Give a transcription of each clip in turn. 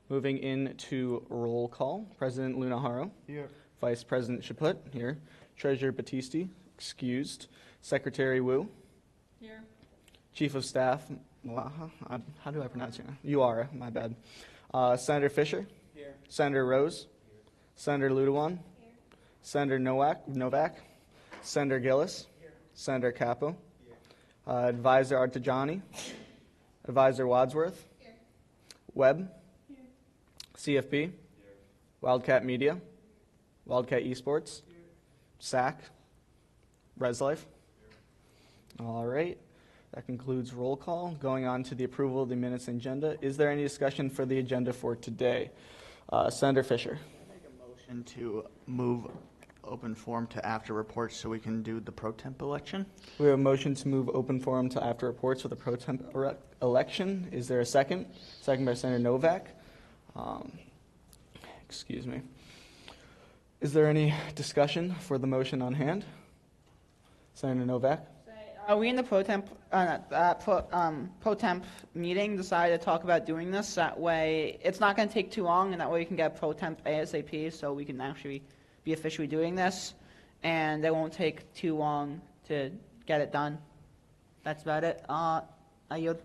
Moving into roll call, President Lunaharo. Here. Vice President Chaput, here. Treasurer Battisti, excused. Secretary Wu. Here. Chief of Staff, how do I pronounce your name? You are, my bad. Senator Fisher. Here. Senator Rose. Here. Senator Ludewan. Here. Senator Novak. Senator Gillis. Here. Senator Capo. Here. Advisor Artajani. Advisor Wadsworth. Here. Webb. Here. CFP. Here. Wildcat Media. Wildcat Esports. Here. SAC. ResLife. All right. That concludes roll call. Going on to the approval of the minutes and agenda. Is there any discussion for the agenda for today? Senator Fisher. Make a motion to move open forum to after reports so we can do the pro temp election. We have a motion to move open forum to after reports for the pro temp election. Is there a second? Second by Senator Novak. Excuse me. Is there any discussion for the motion on hand? Senator Novak. We in the pro temp meeting decided to talk about doing this. That way, it's not going to take too long, and that way we can get pro temp ASAP, so we can actually be officially doing this, and it won't take too long to get it done. That's about it. I yield.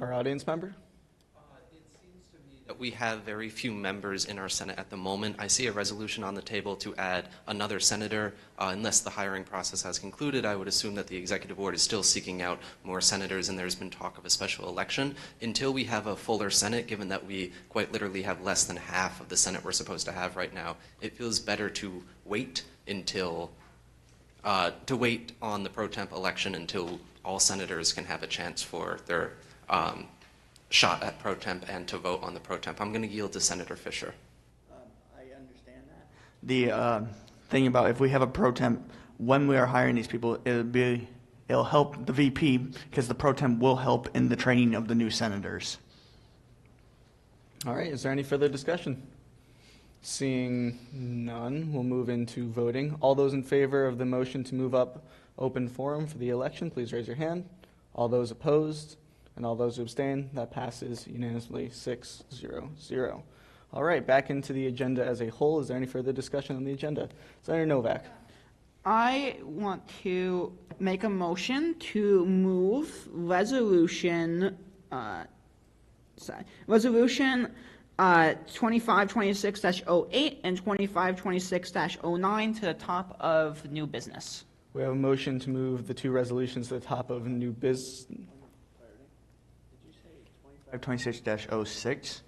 Our audience member. It seems to me that we have very few members in our Senate at the moment. I see a resolution on the table to add another senator. Unless the hiring process has concluded, I would assume that the executive board is still seeking out more senators, and there's been talk of a special election. Until we have a fuller Senate, given that we quite literally have less than half of the Senate we're supposed to have right now, it feels better to wait until wait on the pro temp election until all senators can have a chance for their shot at pro temp and to vote on the pro temp. I'm going to yield to Senator Fisher. I understand that. The thing about if we have a pro temp, when we are hiring these people, it'll help the VP because the pro temp will help in the training of the new senators. All right. Is there any further discussion? Seeing none, we'll move into voting. All those in favor of the motion to move up open forum for the election, please raise your hand. All those opposed and all those who abstain, that passes unanimously 6-0-0. All right, back into the agenda as a whole. Is there any further discussion on the agenda? Senator Novak. I want to make a motion to move resolution 2526-08 and 2526-09 to the top of new business. We have a motion to move the two resolutions to the top of new business. Did you say 2526-06?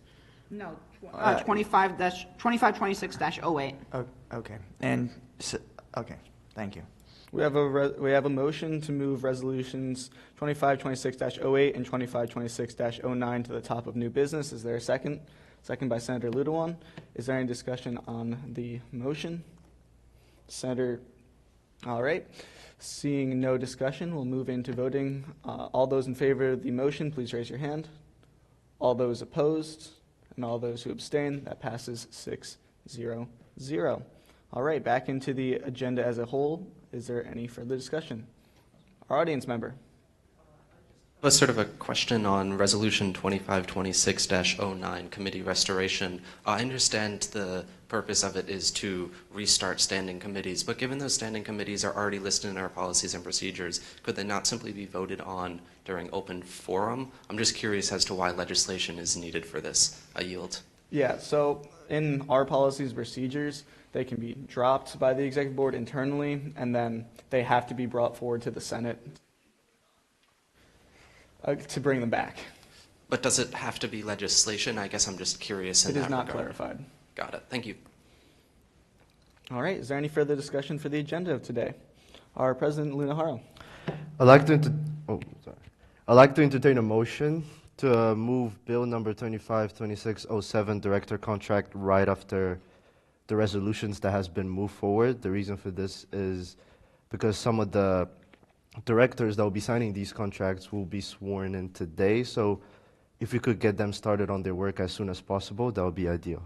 No, 2526-08. Okay. And okay, thank you. We have a motion to move resolutions 2526-08 and 2526-09 to the top of new business. Is there a second? Second by Senator Ludewan. Is there any discussion on the motion? Senator, all right. Seeing no discussion, we'll move into voting. All those in favor of the motion, please raise your hand. All those opposed and all those who abstain, that passes 6-0-0. All right, back into the agenda as a whole. Is there any further discussion? Our audience member. A sort of a question on Resolution 2526-09, Committee Restoration. I understand the purpose of it is to restart standing committees, but given those standing committees are already listed in our policies and procedures, could they not simply be voted on during open forum? I'm just curious as to why legislation is needed for this. I yield. Yeah, so in our policies and procedures, they can be dropped by the executive board internally, and then they have to be brought forward to the Senate to bring them back. But does it have to be legislation? I guess I'm just curious in that regard. It is not clarified. Got it. Thank you. All right. Is there any further discussion for the agenda of today? Our President Lunaharo. I'd like to entertain a motion to move Bill number 252607, Director Contract, right after the resolutions that has been moved forward. The reason for this is because some of the directors that will be signing these contracts will be sworn in today. So if we could get them started on their work as soon as possible, that would be ideal.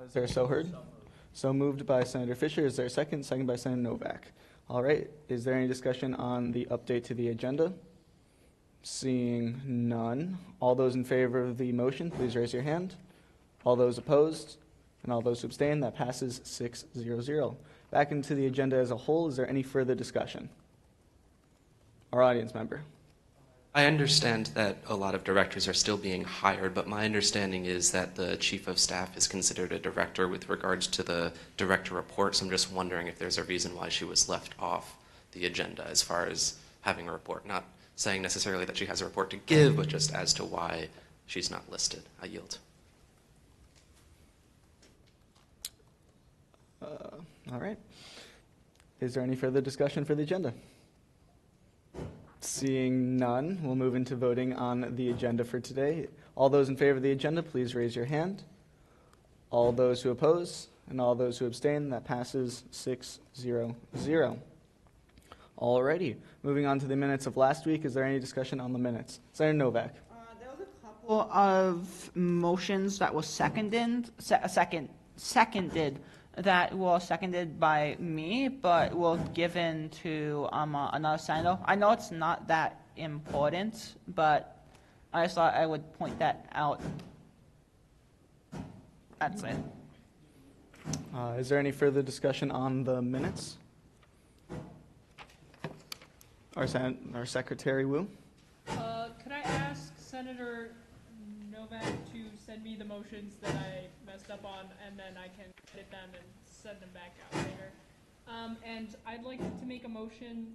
Is there so heard? So moved by Senator Fisher. Is there a second? Second by Senator Novak. All right. Is there any discussion on the update to the agenda? Seeing none, all those in favor of the motion, please raise your hand. All those opposed, and all those who abstain, that passes 6-0. Back into the agenda as a whole, is there any further discussion? Our audience member. I understand that a lot of directors are still being hired, but my understanding is that the chief of staff is considered a director with regards to the director report. So I'm just wondering if there's a reason why she was left off the agenda as far as having a report. Not saying necessarily that she has a report to give, but just as to why she's not listed. I yield. All right. Is there any further discussion for the agenda? Seeing none, we'll move into voting on the agenda for today. All those in favor of the agenda, please raise your hand. All those who oppose and all those who abstain, that passes 6-0. Alrighty, moving on to the minutes of last week. Is there any discussion on the minutes? Senator Novak. There was a couple of motions that was seconded that were seconded by me, but were given to another senator. I know it's not that important, but I just thought I would point that out. That's it. Is there any further discussion on the minutes? Our Secretary Wu. Could I ask Senator Novak to send me the motions that I messed up on, and then I can edit them and send them back out later? And I'd like to make a motion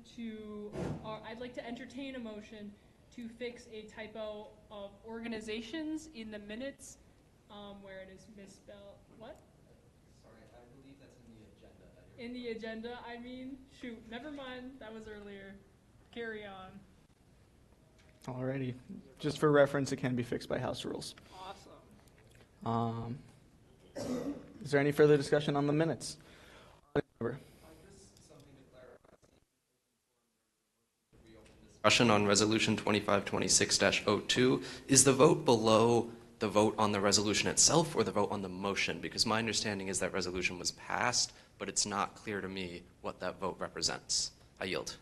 I'd like to entertain a motion to fix a typo of organizations in the minutes, where it is misspelled. What? Sorry, I believe that's in the agenda. In the agenda, I mean? Shoot, never mind, that was earlier. Carry on. Alrighty. Just for reference, it can be fixed by House rules. Awesome. Is there any further discussion on the minutes? Discussion on Resolution 2526-02. Is the vote below the vote on the resolution itself or the vote on the motion? Because my understanding is that resolution was passed, but it's not clear to me what that vote represents. I yield.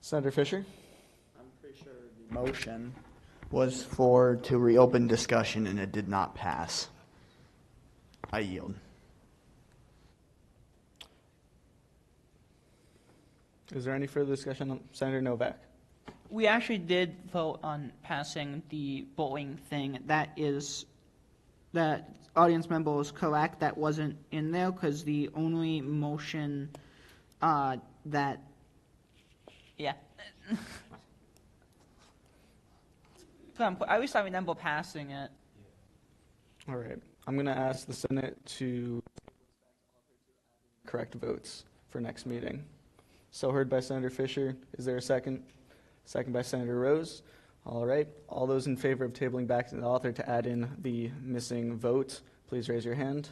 Senator Fisher. I'm pretty sure the motion was to reopen discussion and it did not pass. I yield. Is there any further discussion on Senator Novak? We actually did vote on passing the bowling thing. That audience member was correct. That wasn't in there because the only motion yeah. At least I remember passing it. All right. I'm going to ask the Senate to correct votes for next meeting. So heard by Senator Fisher. Is there a second? Second by Senator Rose. All right. All those in favor of tabling back to the author to add in the missing vote, please raise your hand.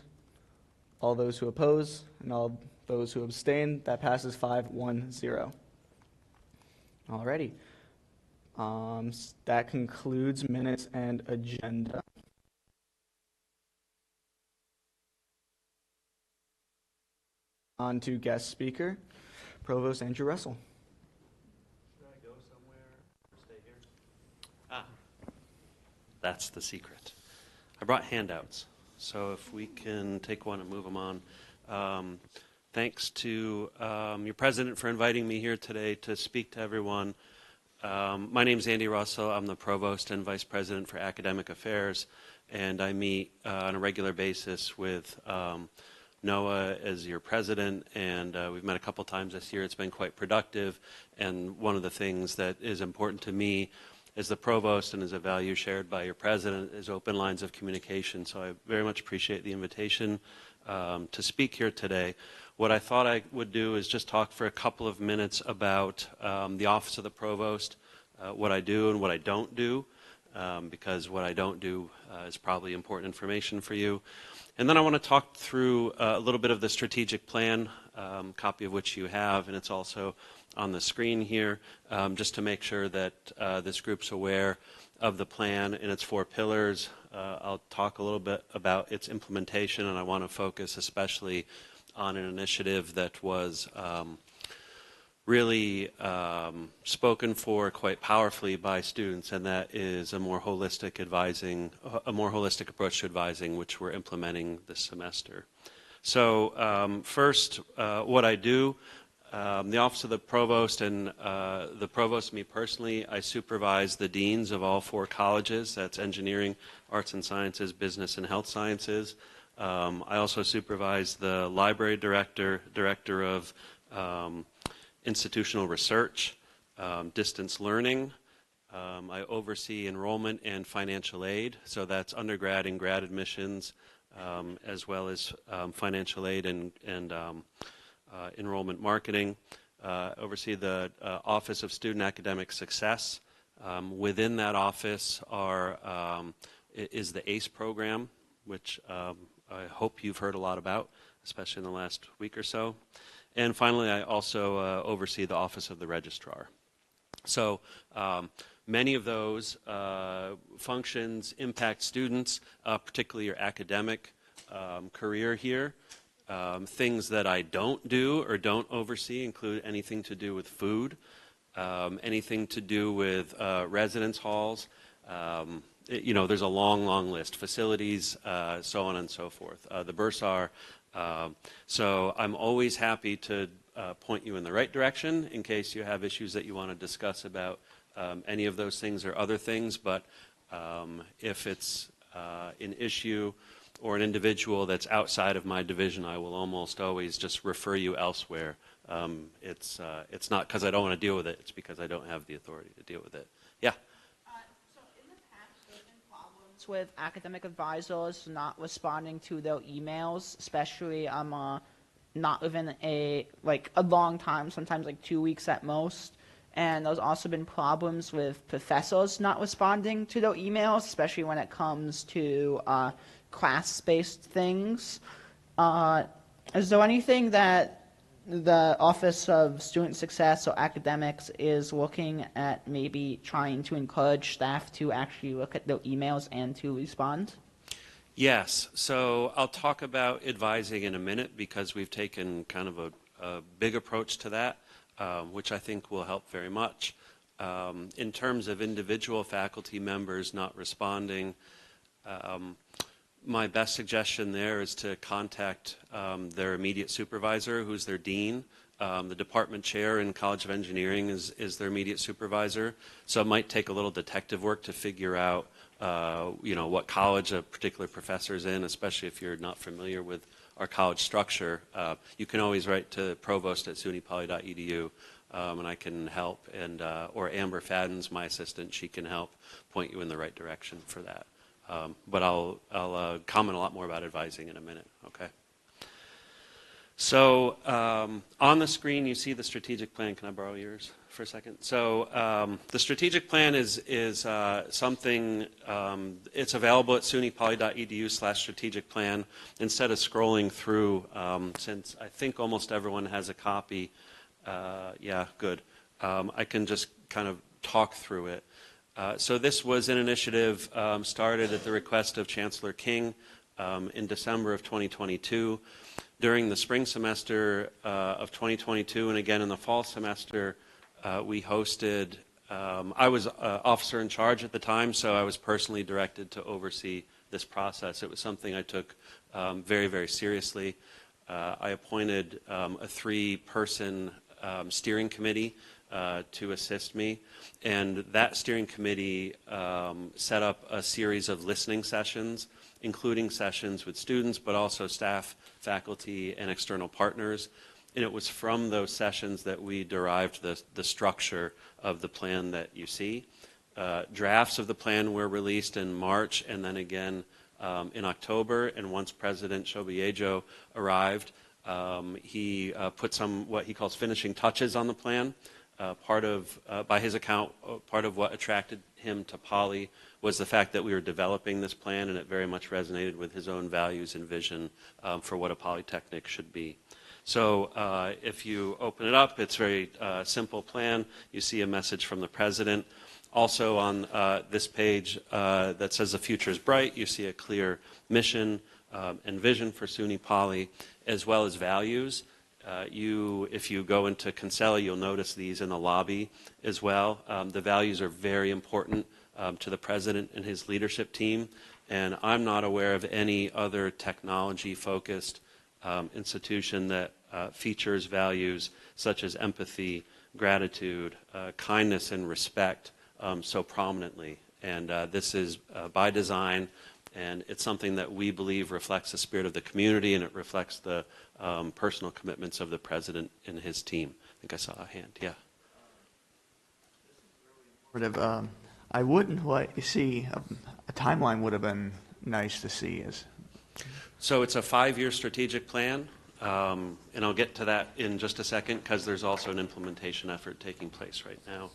All those who oppose and all those who abstain, that passes 5-1-0. Alrighty. That concludes minutes and agenda. On to guest speaker, Provost Andrew Russell. Should I go somewhere or stay here? That's the secret. I brought handouts, so if we can take one and move them on. Thanks to your president for inviting me here today to speak to everyone. My name is Andy Russell. I'm the provost and vice president for academic affairs, and I meet on a regular basis with Noah as your president, and we've met a couple times this year. It's been quite productive, and one of the things that is important to me as the provost and as a value shared by your president is open lines of communication. So I very much appreciate the invitation to speak here today. What I thought I would do is just talk for a couple of minutes about the Office of the Provost, what I do and what I don't do, because what I don't do is probably important information for you. And then I want to talk through a little bit of the strategic plan, copy of which you have, and it's also on the screen here, just to make sure that this group's aware of the plan and its 4 pillars. I'll talk a little bit about its implementation, and I want to focus especially on an initiative that was really spoken for quite powerfully by students, and that is a more holistic approach to advising, which we're implementing this semester. So first, what I do, the Office of the Provost and the Provost, me personally, I supervise the deans of all 4 colleges. That's engineering, arts and sciences, business, and health sciences. I also supervise the library director, director of institutional research, distance learning. I oversee enrollment and financial aid, so that's undergrad and grad admissions, as well as financial aid and enrollment marketing. Oversee the Office of Student Academic Success. Within that office is the ACE program, which I hope you've heard a lot about, especially in the last week or so. And finally, I also oversee the Office of the Registrar. So many of those functions impact students, particularly your academic career here. Things that I don't do or don't oversee include anything to do with food, anything to do with residence halls. There's a long, long list. Facilities, so on and so forth. The bursar. So I'm always happy to point you in the right direction in case you have issues that you want to discuss about any of those things or other things. But if it's an issue or an individual that's outside of my division, I will almost always just refer you elsewhere. It's not because I don't want to deal with it. It's because I don't have the authority to deal with it. Yeah. So in the past, there have been problems with academic advisors not responding to their emails, especially not within a long time, sometimes like 2 weeks at most. And there's also been problems with professors not responding to their emails, especially when it comes to class-based things. Is there anything that the Office of Student Success or Academics is looking at maybe trying to encourage staff to actually look at their emails and to respond? Yes. So I'll talk about advising in a minute because we've taken kind of a big approach to that, which I think will help very much. In terms of individual faculty members not responding, my best suggestion there is to contact their immediate supervisor, who's their dean. The department chair in College of Engineering is their immediate supervisor. So it might take a little detective work to figure out, what college a particular professor is in, especially if you're not familiar with our college structure. You can always write to provost@sunypoly.edu, and I can help. Or Amber Fadden's my assistant. She can help point you in the right direction for that. But I'll comment a lot more about advising in a minute, okay? So on the screen, you see the strategic plan. Can I borrow yours for a second? So the strategic plan is something, it's available at sunypoly.edu/strategic plan. Instead of scrolling through, since I think almost everyone has a copy, yeah, good. I can just kind of talk through it. So this was an initiative started at the request of Chancellor King in December of 2022. During the spring semester of 2022 and again in the fall semester, we hosted, I was officer in charge at the time, so I was personally directed to oversee this process. It was something I took very, very seriously. I appointed a 3-person steering committee to assist me. And that steering committee set up a series of listening sessions, including sessions with students, but also staff, faculty, and external partners. And it was from those sessions that we derived the structure of the plan that you see. Drafts of the plan were released in March and then again in October. And once President Shobiejo arrived, he put some what he calls finishing touches on the plan. By his account, part of what attracted him to Poly was the fact that we were developing this plan, and it very much resonated with his own values and vision for what a polytechnic should be. So if you open it up, it's a very simple plan. You see a message from the president. Also on this page that says the future is bright, you see a clear mission and vision for SUNY Poly. as well as values. If you go into Kinsella, you'll notice these in the lobby as well. The values are very important to the president and his leadership team, and I'm not aware of any other technology-focused institution that features values such as empathy, gratitude, kindness, and respect so prominently. And this is by design, and it's something that we believe reflects the spirit of the community, and it reflects the personal commitments of the president and his team. I think I saw a hand. Yeah. I wouldn't see a timeline would have been nice to see. So it's a 5-year strategic plan, and I'll get to that in just a second because there's also an implementation effort taking place right now.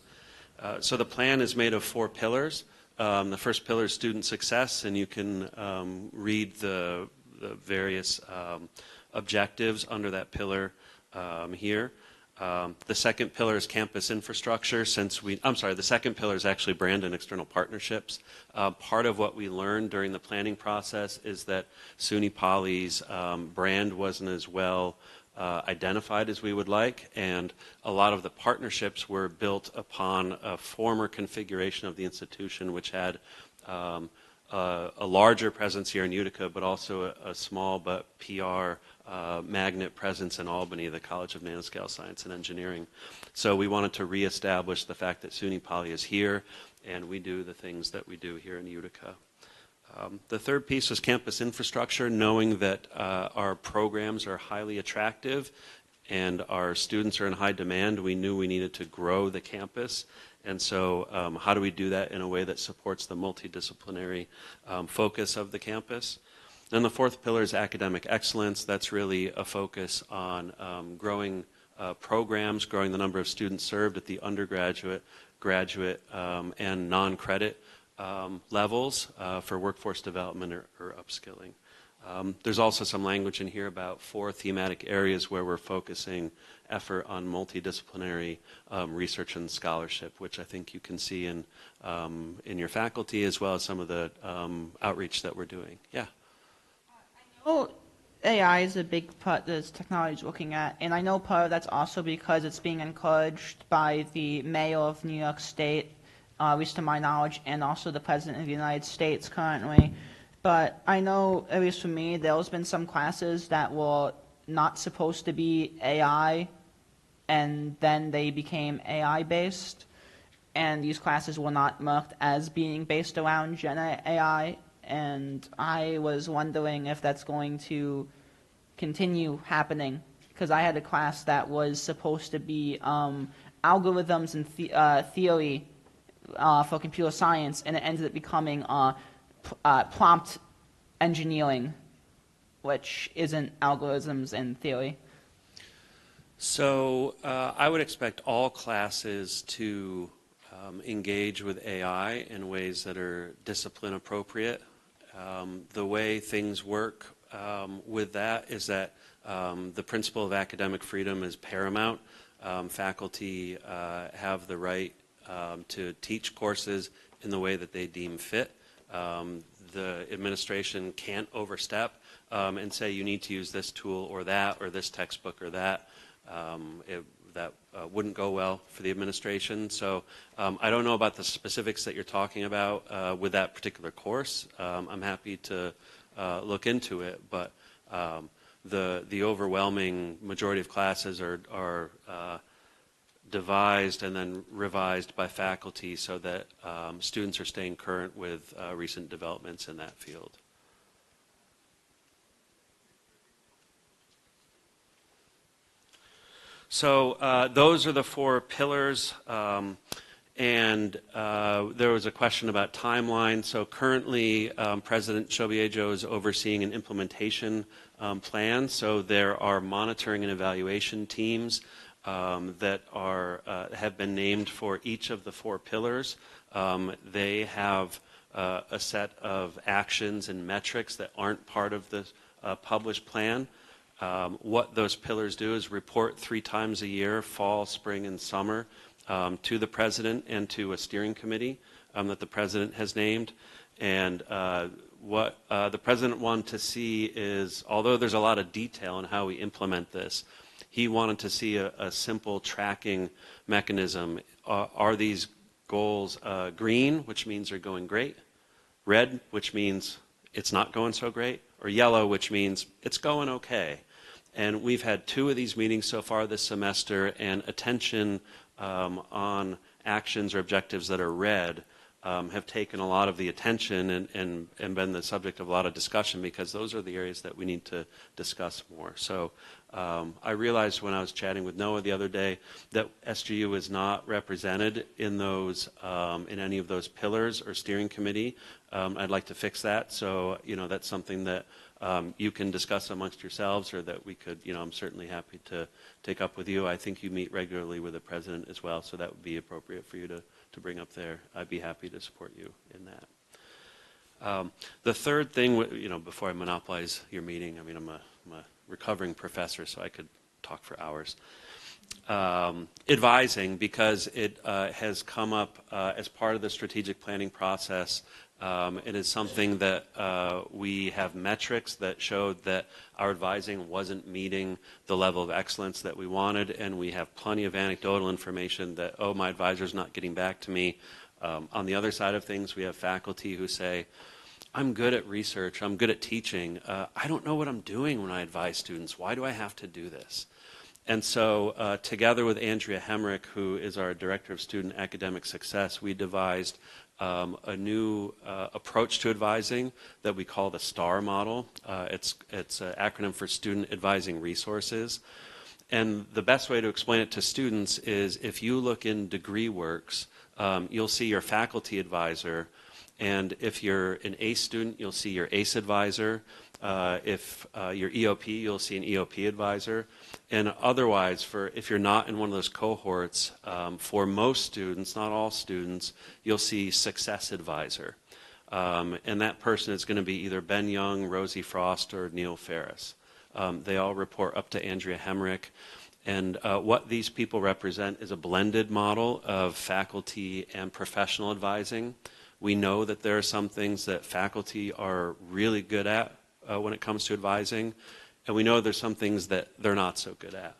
So the plan is made of 4 pillars. The first pillar is student success, and you can read the various objectives under that pillar here. The second pillar is campus infrastructure. The second pillar is actually brand and external partnerships. Part of what we learned during the planning process is that SUNY Poly's brand wasn't as well identified as we would like, and a lot of the partnerships were built upon a former configuration of the institution, which had a larger presence here in Utica, but also a small but PR magnet presence in Albany, the College of Nanoscale Science and Engineering. So we wanted to reestablish the fact that SUNY Poly is here, and we do the things that we do here in Utica. The third piece was campus infrastructure, knowing that our programs are highly attractive and our students are in high demand. We knew we needed to grow the campus. And so how do we do that in a way that supports the multidisciplinary focus of the campus? Then the fourth pillar is academic excellence. That's really a focus on growing programs, growing the number of students served at the undergraduate, graduate, and non-credit levels for workforce development or upskilling. There's also some language in here about 4 thematic areas where we're focusing effort on multidisciplinary research and scholarship, which I think you can see in your faculty as well as some of the outreach that we're doing. Yeah. I know AI is a big part that technology is looking at, and I know part of that's also because it's being encouraged by the mayor of New York State, at least to my knowledge, and also the president of the United States currently. But I know, at least for me, there's been some classes that were not supposed to be AI, and then they became AI-based, and these classes were not marked as being based around Gen AI, and I was wondering if that's going to continue happening, because I had a class that was supposed to be algorithms and theory for computer science, and it ended up becoming prompt engineering, which isn't algorithms and theory. So I would expect all classes to engage with AI in ways that are discipline appropriate. The way things work with that is that the principle of academic freedom is paramount. Faculty have the right to teach courses in the way that they deem fit. The administration can't overstep and say you need to use this tool or this textbook or that. That wouldn't go well for the administration. So I don't know about the specifics that you're talking about with that particular course. I'm happy to look into it, but the overwhelming majority of classes are devised and then revised by faculty so that students are staying current with recent developments in that field. So those are the 4 pillars, and there was a question about timeline. So currently, President Shobiejo is overseeing an implementation plan. So there are monitoring and evaluation teams that have been named for each of the 4 pillars. They have a set of actions and metrics that aren't part of the published plan. What those pillars do is report 3 times a year, fall, spring, and summer, to the president and to a steering committee that the president has named. And what the president wanted to see is, although there's a lot of detail in how we implement this, he wanted to see a simple tracking mechanism. Are these goals green, which means they're going great, red, which means it's not going so great, or yellow, which means it's going okay? And we've had 2 of these meetings so far this semester, and attention on actions or objectives that are red have taken a lot of the attention and been the subject of a lot of discussion, because those are the areas that we need to discuss more. So I realized when I was chatting with Noah the other day that SGU is not represented in those in any of those pillars or steering committee. I'd like to fix that. So that's something that you can discuss amongst yourselves, or that we could, I'm certainly happy to take up with you. I think you meet regularly with the president as well, so that would be appropriate for you to bring up there. I'd be happy to support you in that. The third thing, before I monopolize your meeting, I'm a recovering professor, so I could talk for hours. Advising, because it has come up as part of the strategic planning process. It is something that we have metrics that showed that our advising wasn't meeting the level of excellence that we wanted, and we have plenty of anecdotal information that, my advisor's not getting back to me. On the other side of things, we have faculty who say, I'm good at research, I'm good at teaching, I don't know what I'm doing when I advise students. Why do I have to do this? And so together with Andrea Hemrick, who is our Director of Student Academic Success, we devised a new approach to advising that we call the STAR model. It's an acronym for Student Advising Resources. And the best way to explain it to students is, if you look in degree works, you'll see your faculty advisor. And if you're an ACE student, you'll see your ACE advisor. If you're EOP, you'll see an EOP advisor. And otherwise, if you're not in one of those cohorts, for most students, not all students, you'll see success advisor. And that person is going to be either Ben Young, Rosie Frost, or Neil Ferris. They all report up to Andrea Hemrick. And what these people represent is a blended model of faculty and professional advising. We know that there are some things that faculty are really good at when it comes to advising, and we know there's some things that they're not so good at,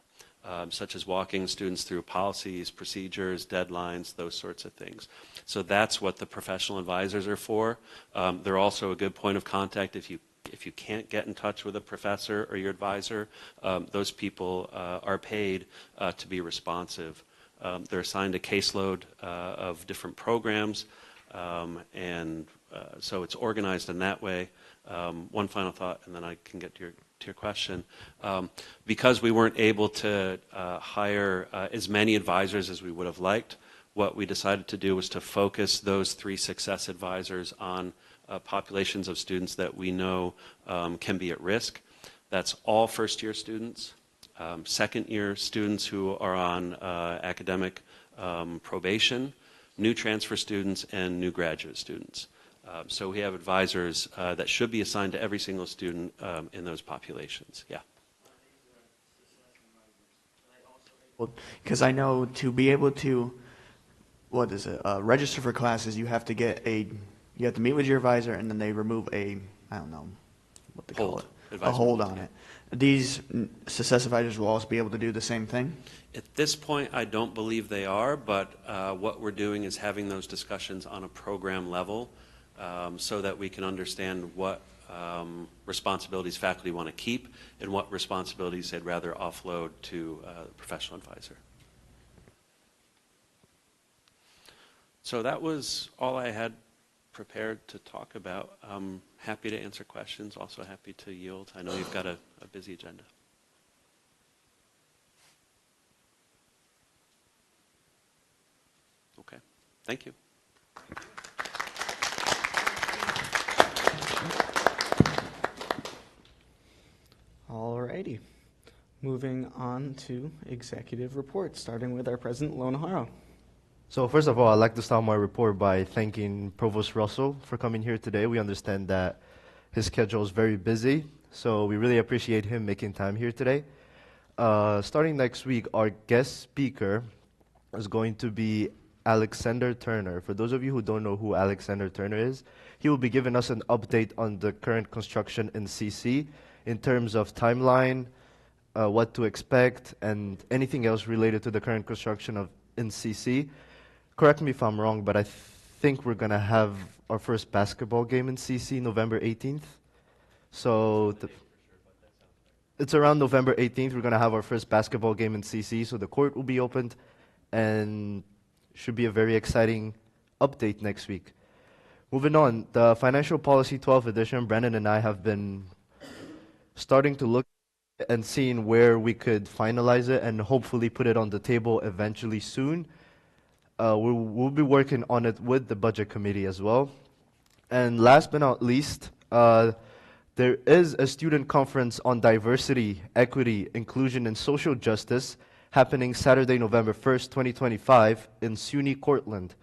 such as walking students through policies, procedures, deadlines, those sorts of things. So that's what the professional advisors are for. They're also a good point of contact if you can't get in touch with a professor or your advisor. Those people are paid to be responsive. They're assigned a caseload of different programs. So it's organized in that way. One final thought, and then I can get to your question. Because we weren't able to hire as many advisors as we would have liked, what we decided to do was to focus those 3 success advisors on populations of students that we know can be at risk. That's all first-year students, second-year students who are on academic probation, new transfer students, and new graduate students. So we have advisors that should be assigned to every single student in those populations. Yeah. Because I know to be able to, register for classes, you have to meet with your advisor, and then they remove I don't know what they call it, a hold on it. These success advisors will also be able to do the same thing? At this point, I don't believe they are, but what we're doing is having those discussions on a program level so that we can understand what responsibilities faculty want to keep and what responsibilities they'd rather offload to the professional advisor. So that was all I had prepared to talk about. I'm happy to answer questions, also happy to yield. I know you've got a busy agenda. Okay, thank you. Alrighty. Moving on to executive reports, starting with our president, Lona Haro. So first of all, I'd like to start my report by thanking Provost Russell for coming here today. We understand that his schedule is very busy, so we really appreciate him making time here today. Starting next week, our guest speaker is going to be Alexander Turner. For those of you who don't know who Alexander Turner is, he will be giving us an update on the current construction in CC in terms of timeline, what to expect, and anything else related to the current construction in CC. Correct me if I'm wrong, but I think we're going to have our first basketball game in CC November 18th. So it's around November 18th. We're going to have our first basketball game in CC, so the court will be opened, and should be a very exciting update next week. Moving on, the Financial Policy 12th edition, Brandon and I have been starting to look and seeing where we could finalize it and hopefully put it on the table eventually soon. We'll be working on it with the Budget Committee as well. And last but not least, there is a student conference on diversity, equity, inclusion, and social justice happening Saturday, November 1st, 2025 in SUNY Cortland.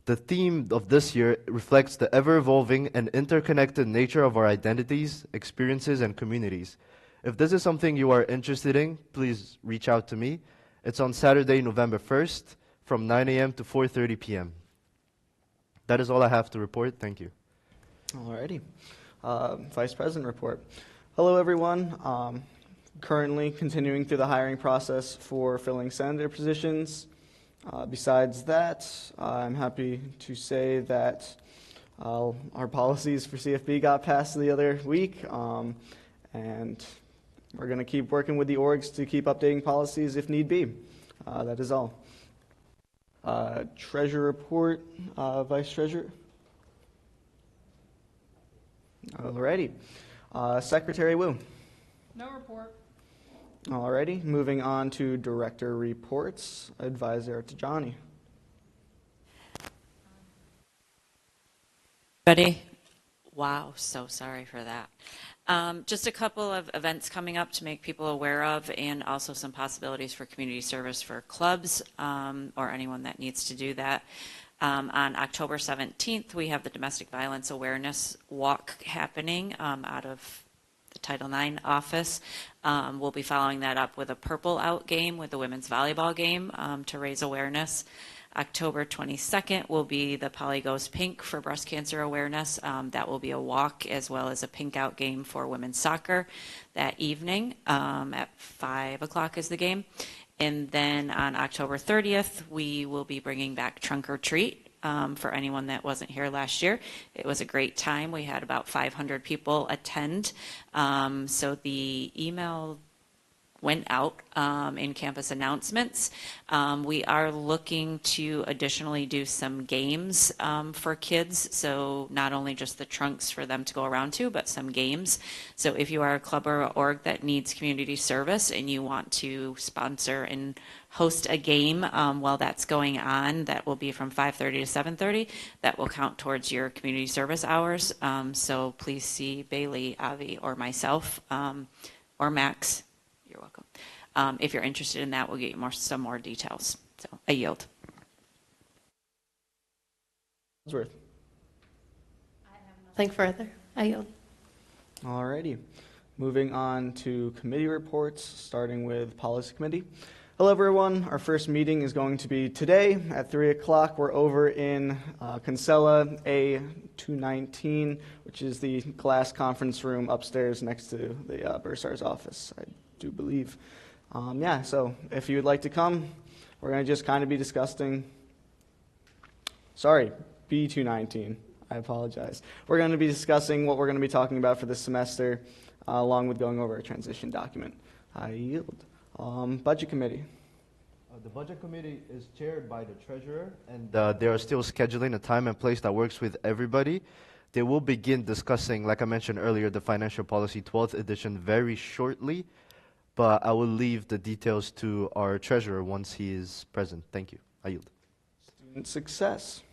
The theme of this year reflects the ever-evolving and interconnected nature of our identities, experiences, and communities. If this is something you are interested in, please reach out to me. It's on Saturday, November 1st from 9 a.m. to 4:30 p.m. That is all I have to report. Thank you. Alrighty. Vice President report. Hello, everyone. Currently continuing through the hiring process for filling senator positions. Besides that, I'm happy to say that our policies for CFB got passed the other week, and we're going to keep working with the orgs to keep updating policies if need be. That is all. Treasurer report, Vice Treasurer. Alrighty. Secretary Wu. No report. Alrighty. Moving on to Director reports. Advisor Tajani. Ready? Wow, so sorry for that. Just a couple of events coming up to make people aware of, and also some possibilities for community service for clubs or anyone that needs to do that. On October 17th, we have the Domestic Violence Awareness Walk happening out of the Title IX office. We'll be following that up with a Purple Out game with the women's volleyball game to raise awareness. October 22nd will be the Polly Goes Pink for breast cancer awareness. That will be a walk as well as a pink out game for women's soccer that evening at 5 o'clock is the game. And then on October 30th, we will be bringing back Trunk or Treat for anyone that wasn't here last year. It was a great time. We had about 500 people attend. So the email went out in campus announcements. We are looking to additionally do some games for kids, so not only just the trunks for them to go around to, but some games. So if you are a club or org that needs community service and you want to sponsor and host a game while that's going on, that will be from 5:30 to 7:30. That will count towards your community service hours. So please see Bailey, Avi, or myself, or Max. You're welcome. If you're interested in that, we'll get you some more details. So I yield. Ellsworth. Nothing further. I yield. Alrighty. Moving on to committee reports, starting with Policy Committee. Hello, everyone. Our first meeting is going to be today at 3 o'clock. We're over in Kinsella A219, which is the glass conference room upstairs next to the Bursar's office, I do believe. So if you would like to come, we're going to just kind of be discussing, B219. I apologize. We're going to be discussing what we're going to be talking about for this semester, along with going over a transition document. I yield. Budget Committee. The Budget Committee is chaired by the Treasurer, and they are still scheduling a time and place that works with everybody. They will begin discussing, like I mentioned earlier, the Financial Policy 12th edition very shortly, but I will leave the details to our Treasurer once he is present. Thank you. I yield. Student Success.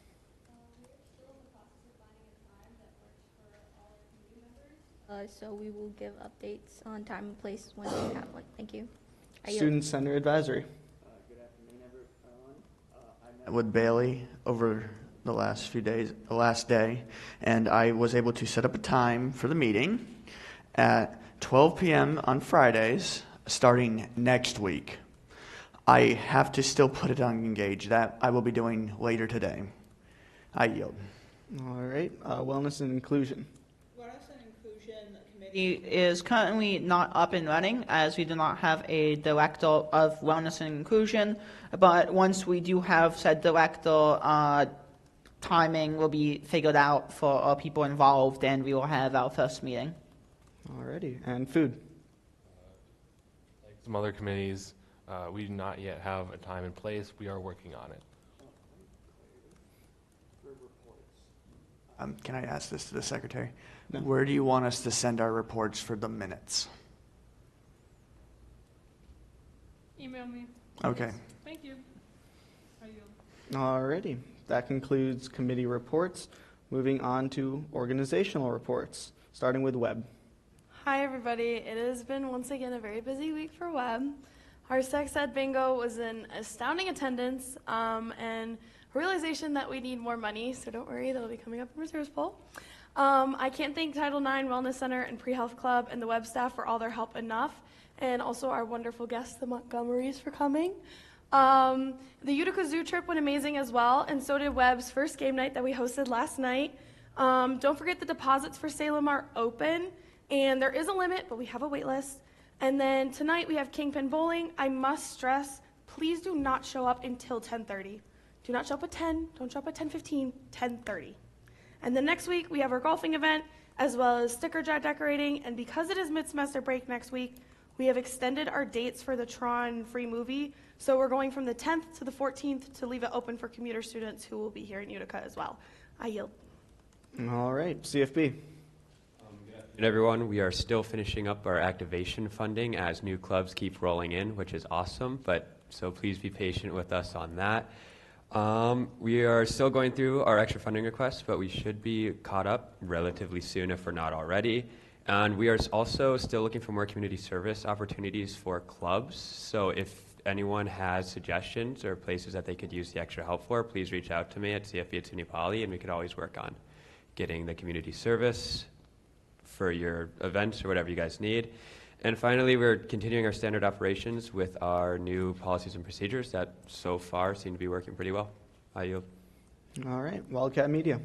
So we will give updates on time and place when we have one. Thank you. I yield. Student Center Advisory. Good afternoon, everyone. I met with Bailey over the last day, and I was able to set up a time for the meeting at 12 p.m. on Fridays, starting next week. I have to still put it on Engage. That I will be doing later today. I yield. All right, wellness and inclusion. Wellness and Inclusion Committee is currently not up and running as we do not have a director of wellness and inclusion. But once we do have said director, timing will be figured out for our people involved, and we will have our first meeting. All righty, and food. Like some other committees, we do not yet have a time and place. We are working on it. Can I ask this to the secretary? No. Where do you want us to send our reports for the minutes? Email me. Okay. Thank you. I yield. All righty, that concludes committee reports. Moving on to organizational reports, starting with Web. Hi everybody, it has been once again a very busy week for Web. Our Sex Ed Bingo was an astounding attendance and a realization that we need more money, so don't worry, that'll be coming up in Reserves Poll. I can't thank Title IX Wellness Center and Pre-Health Club and the Web staff for all their help enough, and also our wonderful guests, the Montgomerys, for coming. The Utica Zoo trip went amazing as well, and so did Web's first game night that we hosted last night. Don't forget the deposits for Salem are open, and there is a limit, but we have a wait list. And then tonight we have Kingpin Bowling. I must stress, please do not show up until 10:30. Do not show up at 10, don't show up at 10:15, 10:30. And then next week we have our golfing event, as well as sticker jar decorating, and because it is mid-semester break next week, we have extended our dates for the Tron free movie. So we're going from the 10th to the 14th to leave it open for commuter students who will be here in Utica as well. I yield. All right, CFB. And everyone, we are still finishing up our activation funding as new clubs keep rolling in, which is awesome, so please be patient with us on that. We are still going through our extra funding requests, but we should be caught up relatively soon if we're not already. And we are also still looking for more community service opportunities for clubs. So if anyone has suggestions or places that they could use the extra help for, please reach out to me at CFB at SUNY Poly, and we could always work on getting the community service for your events or whatever you guys need. And finally, we're continuing our standard operations with our new policies and procedures that so far seem to be working pretty well. I yield. All right, Wildcat Media.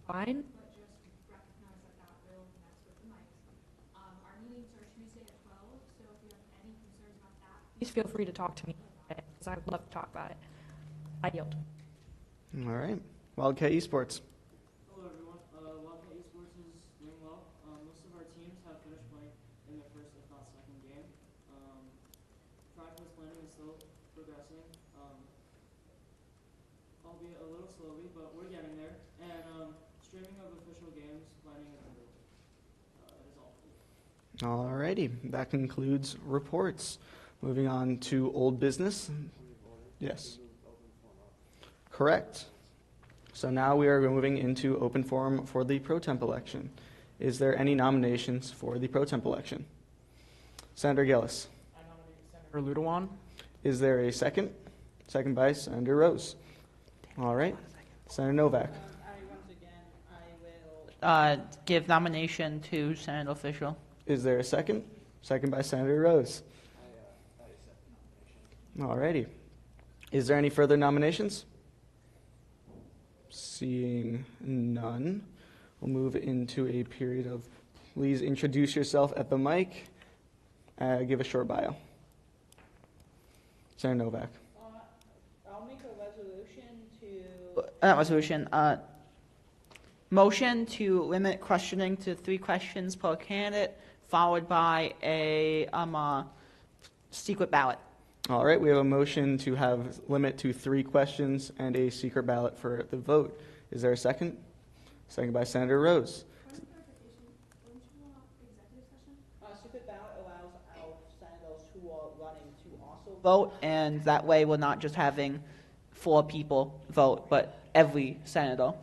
Fine. But just recognize that that will mess with the mics. Our meetings are Tuesday at 12, so if you have any concerns about that, Please feel free to talk to me about it, because I would love to talk about it. I yield. All right, Wildcat Esports. Hello everyone, Wildcat Esports is doing well. Most of our teams have finished playing in their first, if not second game. Track list planning is still progressing, albeit a little slowly, but we're getting there. And streaming of official games planning is underway. That is all. All righty, that concludes reports. Moving on to old business. Yes. Correct. So now we are moving into open forum for the pro temp election. Is there any nominations for the pro temp election? Senator Gillis. I nominate Senator Ludewan. Is there a second? Second by Senator Rose. All right. Senator Novak. Give nomination to Senator Fisher. Is there a second? Second by Senator Rose. All righty. Is there any further nominations? Seeing none, we'll move into a period of please introduce yourself at the mic. Give a short bio. Senator Novak. I'll make a motion to limit questioning to 3 questions per candidate, followed by a secret ballot. All right, we have a motion to have limit to 3 questions and a secret ballot for the vote. Is there a second? Second by Senator Rose. Secret ballot allows our senators who are running to also vote, and that way we're not just having 4 people vote, but every senator.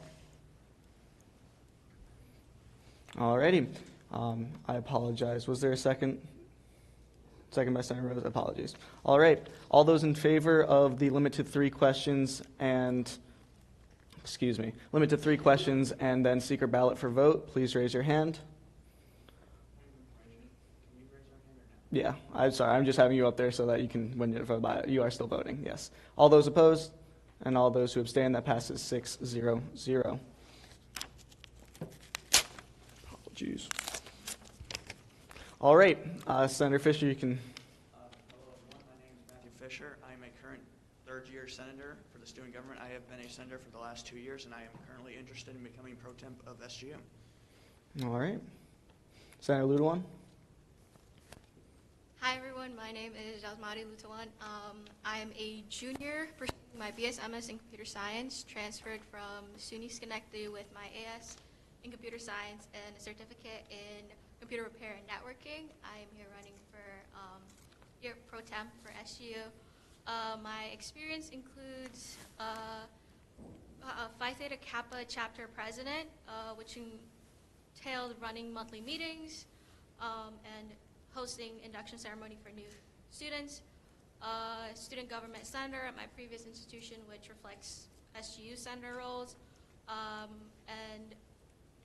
All righty. I apologize. Was there a second? Second by Senator Rose. Apologies. All right. All those in favor of the limit to 3 questions and, limit to 3 questions and then secret ballot for vote, please raise your hand. Yeah, I'm sorry. I'm just having you up there so that you can, when you vote by it, you are still voting. Yes. All those opposed and all those who abstain, that passes 6-0-0. Apologies. All right, Senator Fisher, you can. Hello, everyone. My name is Matthew Fisher. I am a current third-year senator for the student government. I have been a senator for the last 2 years, and I am currently interested in becoming pro temp of SGU. All right. Senator Ludewan. Hi, everyone. My name is Jasmati Lutawan. I am a junior pursuing my BS/MS in computer science, transferred from SUNY Schenectady with my AS in computer science and a certificate in computer repair and networking. I am here running for year pro temp for SGU. My experience includes Phi Theta Kappa chapter president, which entailed running monthly meetings and hosting induction ceremony for new students. Student government senator at my previous institution, which reflects SGU senator roles, and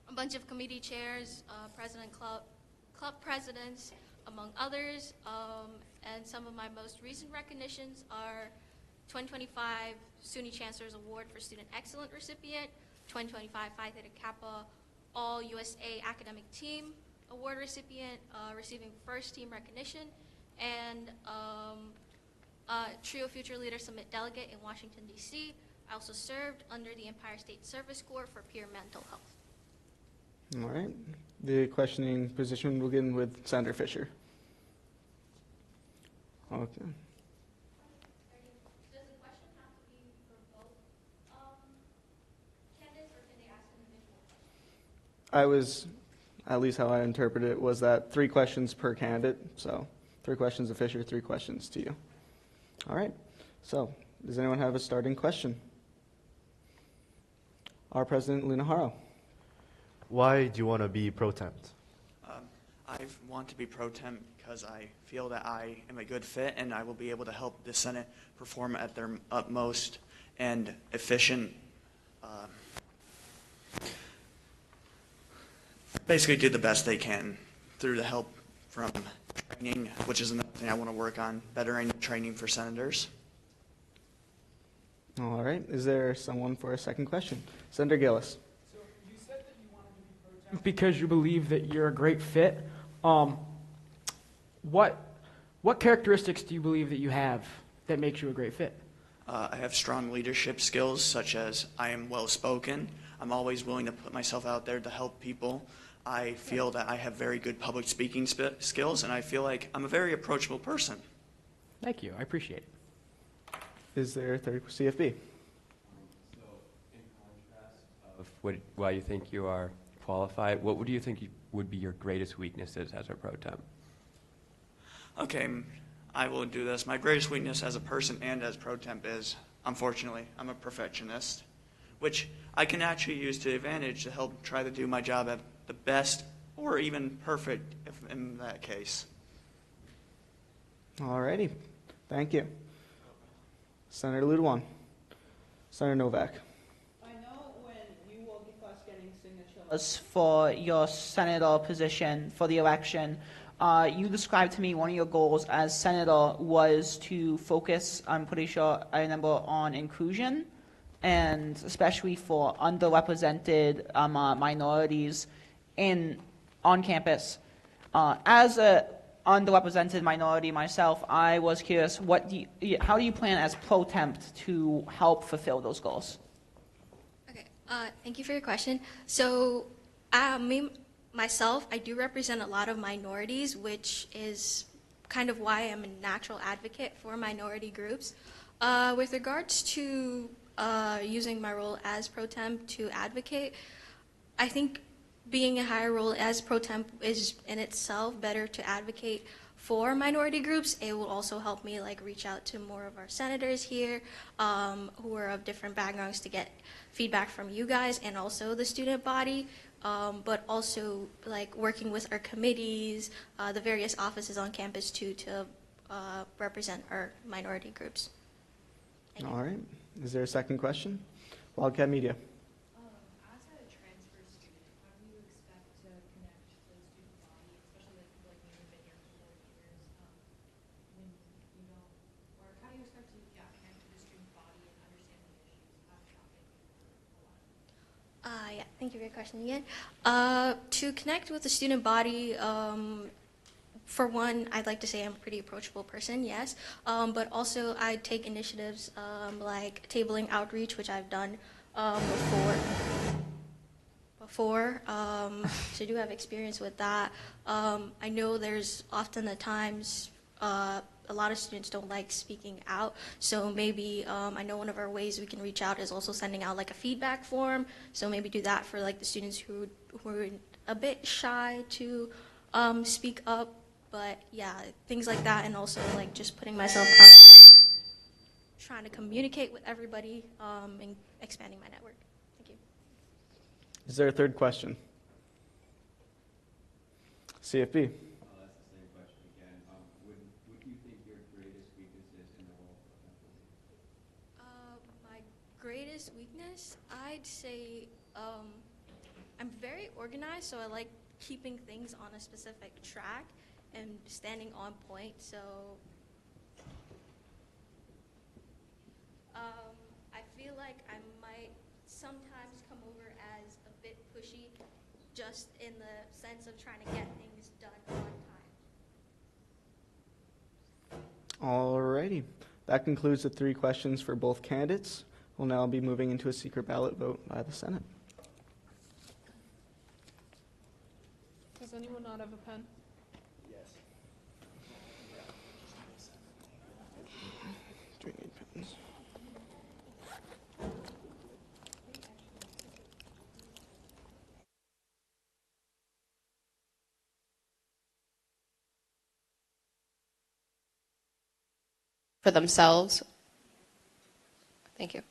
a bunch of committee chairs, club presidents, among others, and some of my most recent recognitions are 2025 SUNY Chancellor's Award for Student Excellence recipient, 2025 Phi Theta Kappa All USA Academic Team Award recipient, receiving first team recognition, and Trio Future Leader Summit delegate in Washington, D.C. I also served under the Empire State Service Corps for peer mental health. All right. The questioning position will begin with Senator Fisher. Okay. Does the question have to be for both candidates, or can they ask individual questions? I was, at least how I interpreted it, was that 3 questions per candidate. So 3 questions to Fisher, 3 questions to you. All right. So does anyone have a starting question? Our President, Luna Haro. Why do you want to be pro temp? I want to be pro temp because I feel that I am a good fit and I will be able to help the Senate perform at their utmost and efficient, basically do the best they can through the help from training, which is another thing I want to work on, bettering training for senators. All right. Is there someone for a second question? Senator Gillis. So you said that you wanted to be pro temp because you believe that you're a great fit. What characteristics do you believe that you have that makes you a great fit? I have strong leadership skills, such as I am well-spoken. I'm always willing to put myself out there to help people. I feel that I have very good public speaking skills, and I feel like I'm a very approachable person. Thank you. I appreciate it. Is there a third CFB? So, in contrast of why you think you are qualified, what would you think would be your greatest weaknesses as a pro temp? Okay, I will do this. My greatest weakness as a person and as pro temp is, unfortunately, I'm a perfectionist, which I can actually use to advantage to help try to do my job at the best or even perfect if in that case. All righty. Thank you. Senator Ludewan. Senator Novak. I know when you were first getting signatures for your senator position for the election, you described to me one of your goals as senator was to focus, I'm pretty sure I remember, on inclusion, and especially for underrepresented minorities on campus. As a underrepresented minority myself, I was curious, how do you plan as pro temp to help fulfill those goals? Okay, thank you for your question. So, myself, I do represent a lot of minorities, which is kind of why I'm a natural advocate for minority groups. With regards to using my role as pro temp to advocate, I think being a higher role as pro temp is in itself better to advocate for minority groups. It will also help me like reach out to more of our senators here who are of different backgrounds to get feedback from you guys and also the student body, but also like working with our committees, the various offices on campus too, to represent our minority groups. All right. Is there a second question? Wildcat Media. As a transfer student, how do you expect to connect to the student body, especially like people like me who've been here for 4 years, when you don't, or how do you expect to, connect to the student body and understand the issues, having not been here for a while? Yeah, thank you for your question again. To connect with the student body, for one, I'd like to say I'm a pretty approachable person, yes, but also I take initiatives like tabling outreach, which I've done before, so I do have experience with that. I know there's often the times a lot of students don't like speaking out, so maybe I know one of our ways we can reach out is also sending out like a feedback form, so maybe do that for like the students who are a bit shy to speak up. But yeah, things like that, and also like just putting myself out there, trying to communicate with everybody, and expanding my network. Thank you. Is there a third question? CFB. I'll ask the same question again. What do you think your greatest weakness is in the role of pro temp? My greatest weakness, I'd say I'm very organized, so I like keeping things on a specific track and standing on point. So I feel like I might sometimes come over as a bit pushy, just in the sense of trying to get things done on time. Alrighty. That concludes the 3 questions for both candidates. We'll now be moving into a secret ballot vote by the Senate. Does anyone not have a pen? Do we need pens? For themselves. Thank you.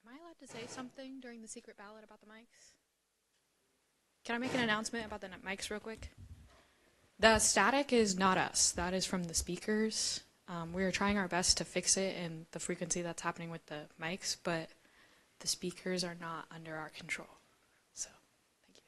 Am I allowed to say something during the secret ballot about the mics? Can I make an announcement about the mics real quick? The static is not us. That is from the speakers. We are trying our best to fix it and the frequency that's happening with the mics, but the speakers are not under our control. So, thank you.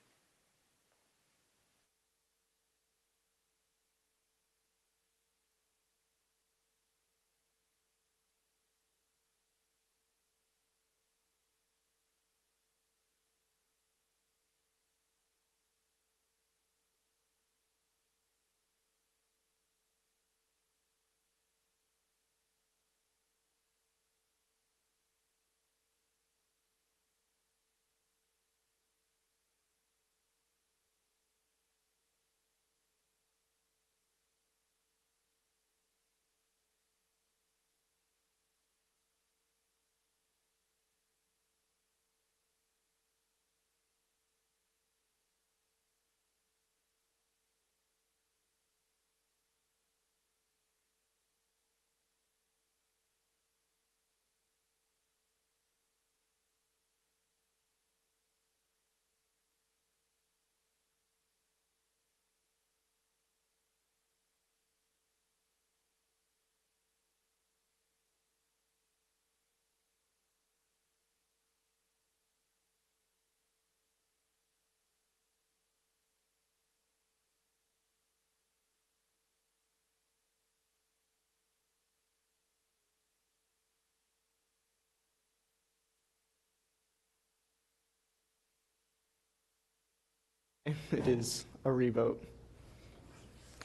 It is a revote.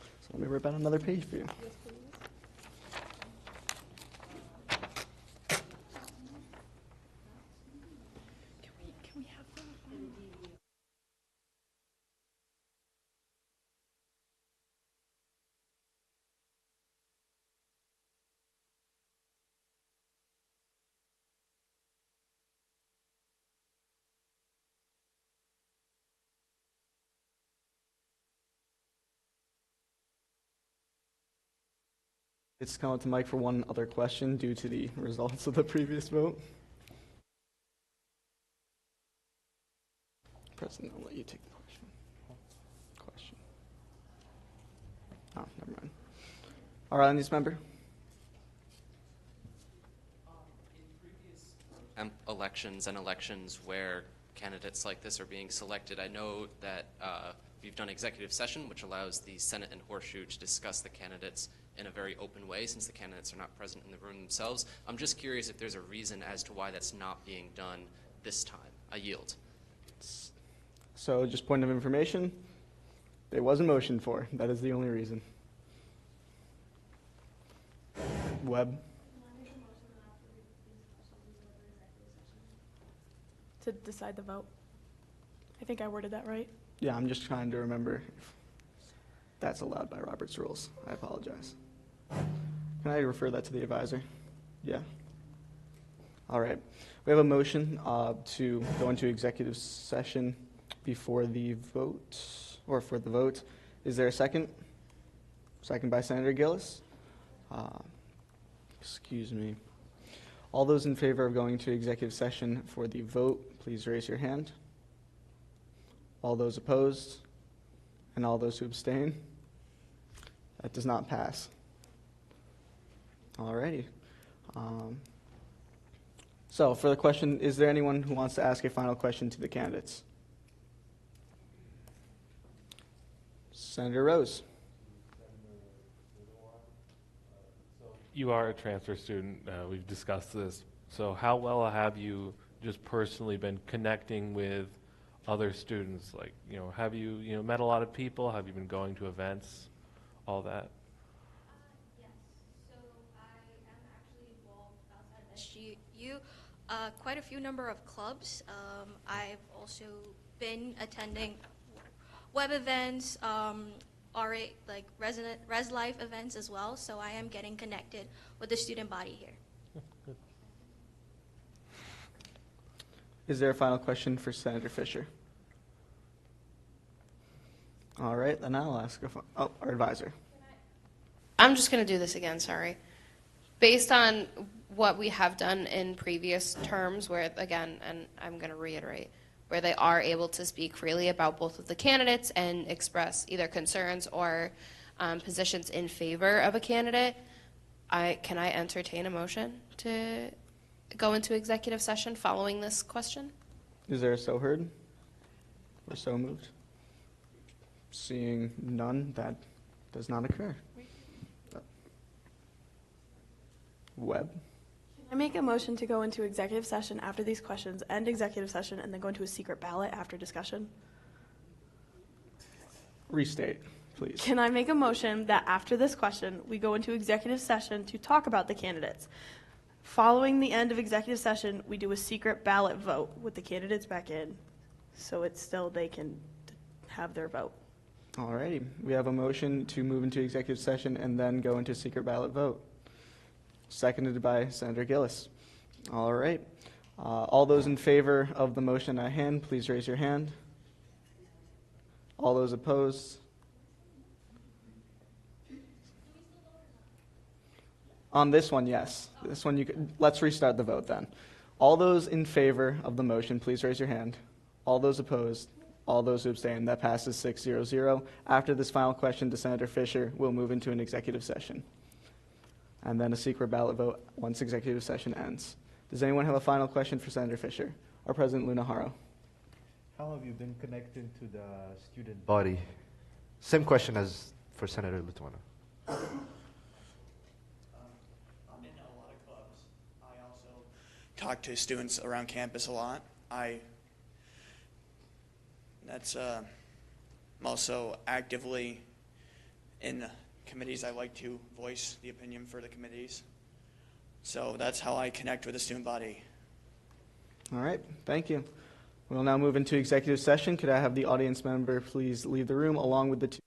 So let me rip out another page for you. It's come up to Mike for one other question due to the results of the previous vote. President, I'll let you take the question. Oh, never mind. All right, news member. Elections and elections where candidates like this are being selected, I know that we've done executive session, which allows the Senate and Horseshoe to discuss the candidates in a very open way since the candidates are not present in the room themselves. I'm just curious if there's a reason as to why that's not being done this time. I yield. So just point of information, there was a motion for. That is the only reason. Webb. To decide the vote. I think I worded that right. Yeah, I'm just trying to remember if that's allowed by Robert's rules. I apologize. Can I refer that to the advisor? Yeah. All right. We have a motion to go into executive session before the vote, or for the vote. Is there a second? Second by Senator Gillis. Excuse me. All those in favor of going to executive session for the vote, please raise your hand. All those opposed, and all those who abstain. That does not pass. All righty. So for the question, is there anyone who wants to ask a final question to the candidates? Senator Rose. You are a transfer student. We've discussed this. So how well have you just personally been connecting with other students? Like, have you, met a lot of people? Have you been going to events? All that? Yes. So I am actually involved outside of SGU, quite a few number of clubs. I've also been attending web events, RA, like Res Life events as well. So I am getting connected with the student body here. Is there a final question for Senator Fisher? All right, then I'll ask our advisor. I'm just going to do this again, sorry. Based on what we have done in previous terms, where, again, and I'm going to reiterate, where they are able to speak freely about both of the candidates and express either concerns or positions in favor of a candidate, can I entertain a motion to go into executive session following this question? Is there a so heard or so moved? Seeing none, that does not occur. Webb. I make a motion to go into executive session after these questions, end executive session, and then go into a secret ballot after discussion. Restate, please. Can I make a motion that after this question, we go into executive session to talk about the candidates? Following the end of executive session, we do a secret ballot vote with the candidates back in, so it's still they can have their vote. All righty. We have a motion to move into executive session and then go into secret ballot vote. Seconded by Senator Gillis. All right. All those in favor of the motion at hand, please raise your hand. All those opposed? On this one, yes. This one, let's restart the vote then. All those in favor of the motion, please raise your hand. All those opposed? All those who abstain? That passes 6-0-0. After this final question to Senator Fisher, we'll move into an executive session. And then a secret ballot vote once executive session ends. Does anyone have a final question for Senator Fisher? Or President Luna Haro? How have you been connected to the student body? Same question as for Senator Lutuano. I'm in a lot of clubs. I also talk to students around campus a lot. That's I'm also actively in committees. I like to voice the opinion for the committees. So that's how I connect with the student body. All right, thank you. We'll now move into executive session. Could I have the audience member please leave the room along with the two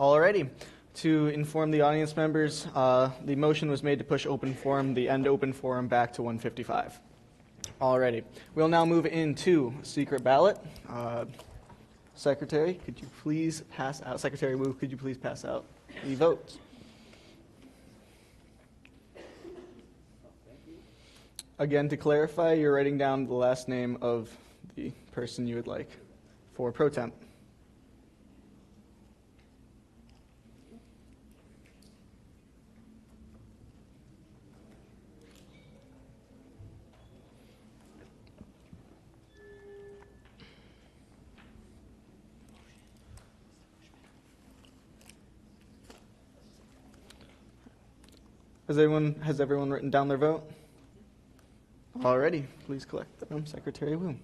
Alrighty. To inform the audience members, the motion was made to push open forum, the end open forum back to 1:55. Alrighty. We'll now move into secret ballot. Secretary, could you please pass out, Secretary Wu, could you please pass out the votes? Again, to clarify, you're writing down the last name of the person you would like for pro temp. Has everyone written down their vote? Alrighty, please collect them, Secretary Wu.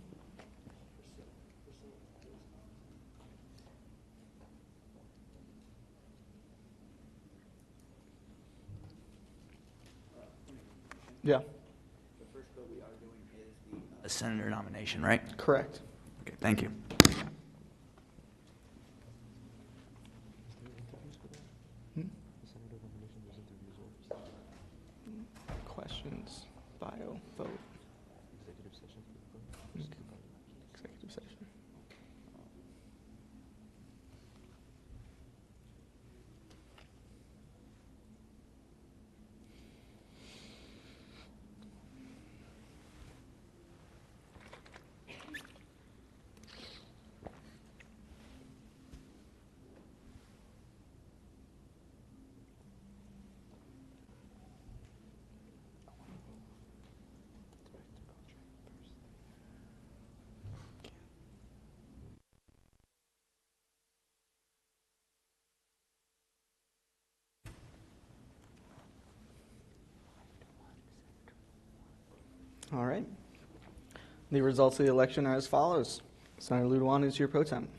Yeah. The first vote we are doing is the senator nomination, right? Correct. Okay, thank you. Questions, bio, vote. Executive session. Executive session. All right. The results of the election are as follows. Senator Ludewan is your pro temp.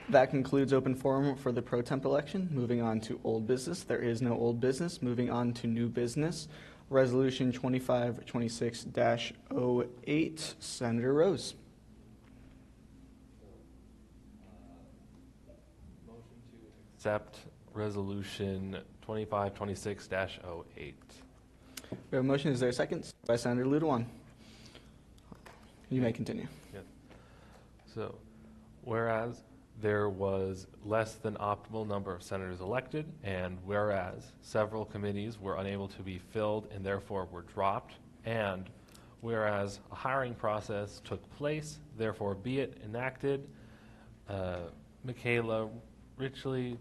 That concludes open forum for the pro temp election. Moving on to old business. There is no old business. Moving on to new business. Resolution 2526-08, Senator Rose. Accept resolution 2526-08. We have a motion. Is there a second? By Senator Ludewan. You may continue. Yeah. So, whereas there was less than optimal number of senators elected, and whereas several committees were unable to be filled and therefore were dropped, and whereas a hiring process took place, therefore be it enacted, Michaela Ritchie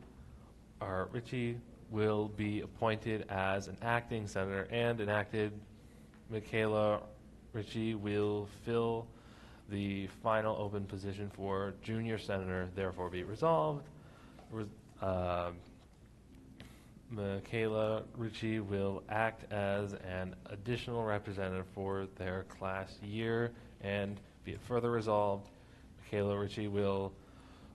will be appointed as an acting senator, and enacted Michaela Ritchie will fill the final open position for junior senator, therefore be resolved. Michaela Ritchie will act as an additional representative for their class year, and be it further resolved, Michaela Ritchie will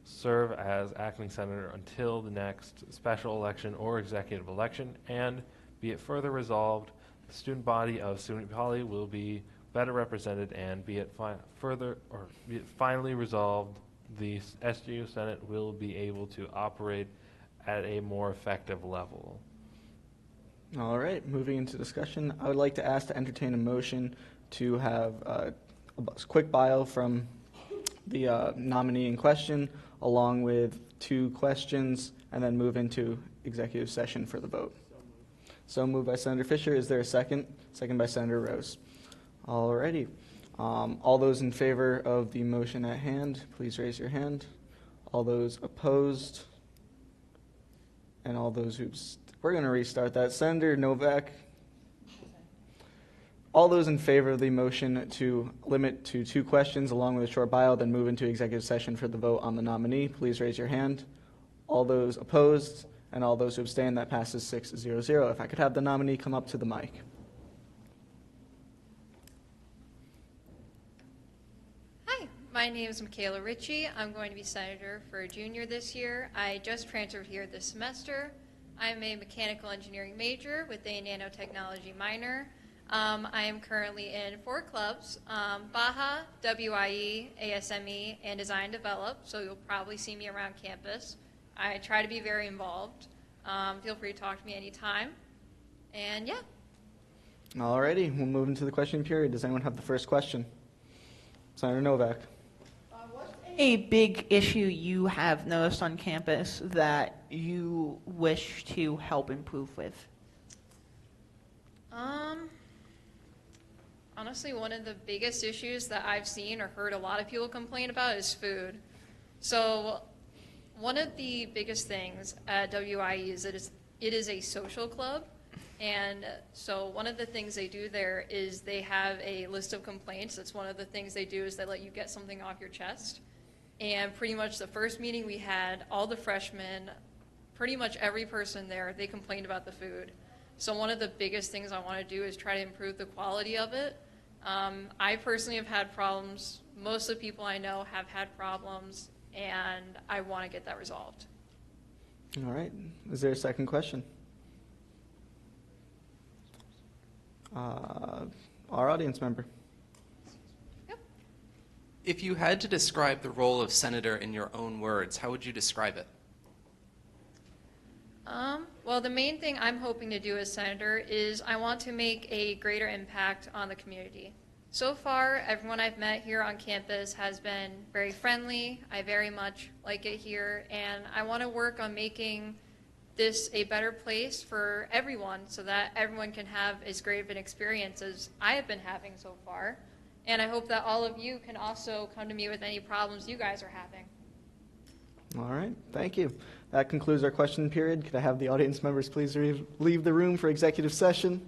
serve as acting senator until the next special election or executive election, and be it further resolved, the student body of Student Poly will be better represented, and be it finally resolved, the SGU Senate will be able to operate at a more effective level. All right, moving into discussion, I would like to ask to entertain a motion to have a quick bio from the nominee in question, along with 2 questions, and then move into executive session for the vote. So moved by Senator Fisher. Is there a second? Second by Senator Rose. All righty. All those in favor of the motion at hand, please raise your hand. All those opposed, and all those who... We're going to restart that. Senator Novak. All those in favor of the motion to limit to 2 questions along with a short bio, then move into executive session for the vote on the nominee, please raise your hand. All those opposed and all those who abstain, that passes 6-0-0. If I could have the nominee come up to the mic. Hi, my name is Michaela Ritchie. I'm going to be senator for junior this year. I just transferred here this semester. I'm a mechanical engineering major with a nanotechnology minor. I am currently in 4 clubs, Baja, WIE, ASME, and Design Develop, so you'll probably see me around campus. I try to be very involved. Feel free to talk to me anytime. And yeah. Alrighty, we'll move into the question period. Does anyone have the first question? Senator Novak. A big issue you have noticed on campus that you wish to help improve with? Honestly, one of the biggest issues that I've seen or heard a lot of people complain about is food. So one of the biggest things at WIE is that it is a social club. And so one of the things they do there is they have a list of complaints. That's one of the things they do is they let you get something off your chest. And pretty much the first meeting we had, all the freshmen, pretty much every person there, they complained about the food. So one of the biggest things I want to do is try to improve the quality of it. I personally have had problems. Most of the people I know have had problems, and I want to get that resolved. All right. Is there a second question? Our audience member. If you had to describe the role of senator in your own words, how would you describe it? Well, the main thing I'm hoping to do as senator is I want to make a greater impact on the community. So far, everyone I've met here on campus has been very friendly. I very much like it here, and I want to work on making this a better place for everyone so that everyone can have as great of an experience as I have been having so far. And I hope that all of you can also come to me with any problems you guys are having. All right. Thank you. That concludes our question period. Could I have the audience members please leave the room for executive session?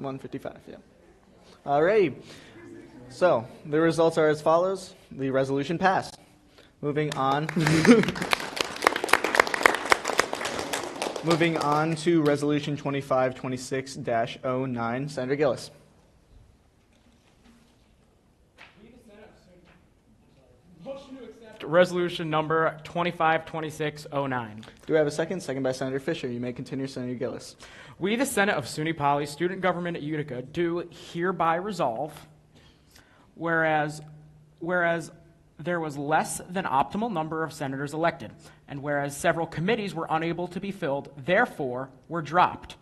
155, yeah. All right. So the results are as follows. The resolution passed. Moving on. Moving on to Resolution 2526-09. Senator Gillis. Motion to accept resolution number 252609. Do we have a second? Second by Senator Fisher. You may continue, Senator Gillis. We, the Senate of SUNY Poly Student Government at Utica, do hereby resolve, whereas there was less than optimal number of senators elected, and whereas several committees were unable to be filled, therefore were dropped.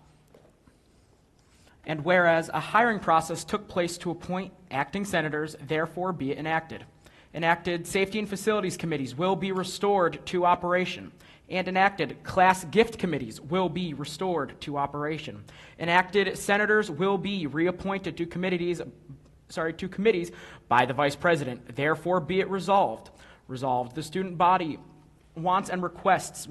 And whereas a hiring process took place to appoint acting senators, therefore be it enacted. Enacted Safety and Facilities Committees will be restored to operation. And enacted Class Gift Committees will be restored to operation. Enacted Senators will be reappointed to committees by the Vice President. Therefore be it resolved. Resolved, the student body wants and requests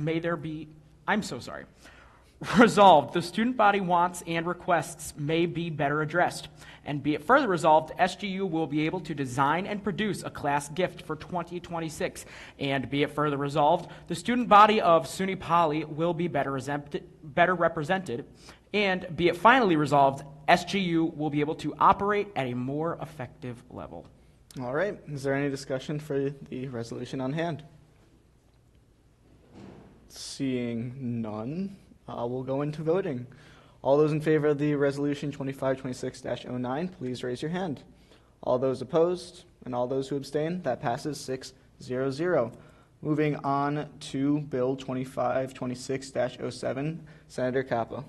Resolved, the student body wants and requests may be better addressed. And be it further resolved, SGU will be able to design and produce a class gift for 2026. And be it further resolved, the student body of SUNY Poly will be better represented. And be it finally resolved, SGU will be able to operate at a more effective level. All right. Is there any discussion for the resolution on hand? Seeing none, we'll go into voting. All those in favor of the resolution 2526-09, please raise your hand. All those opposed and all those who abstain, that passes 6-0-0. Moving on to Bill 2526-07, Senator Kappa.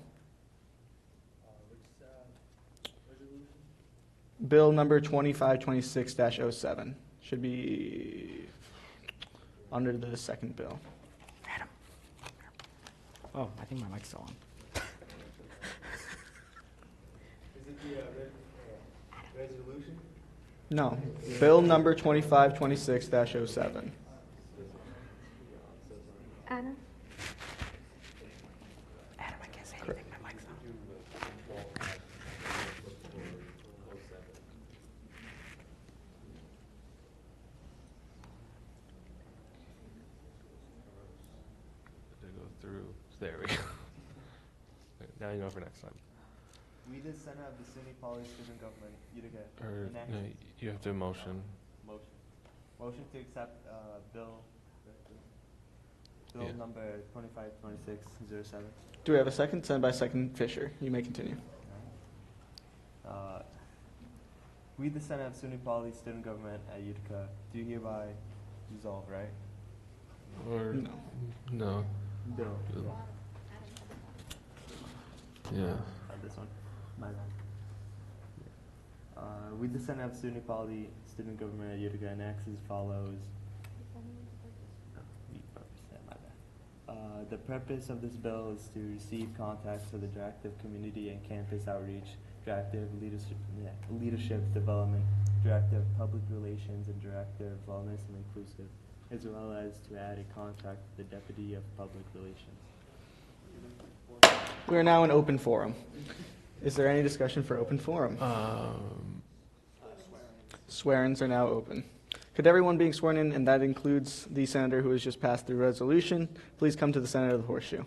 Bill number 2526-07 should be under the second bill. Oh, I think my mic's still on. Is it the resolution? No. Bill number 2526-07. Anna? Adam, I can't say anything. My mic's on. To go through. There we go. Now you know for next time. We, the Senate of the SUNY Poly Student Government, Utica. Or no, you have to motion. Motion to accept bill Yeah. number 2526-07. Do we have a second? Sent by Second Fisher. You may continue. We, the Senate of SUNY Poly Student Government at Utica, do hereby resolve, right? Or No. No. Bill. Yeah. This one. My bad. We, the Senate of SUNY Poly Student Government at Utica, enacts as follows. The purpose of this bill is to receive contacts for the directive community and campus outreach, directive leadership development, directive public relations, and directive wellness and inclusive, as well as to add a contract to the deputy of public relations. We are now in open forum. Is there any discussion for open forum? Swear-ins are now open. Could everyone being sworn in, and that includes the senator who has just passed the resolution, please come to the center of the horseshoe.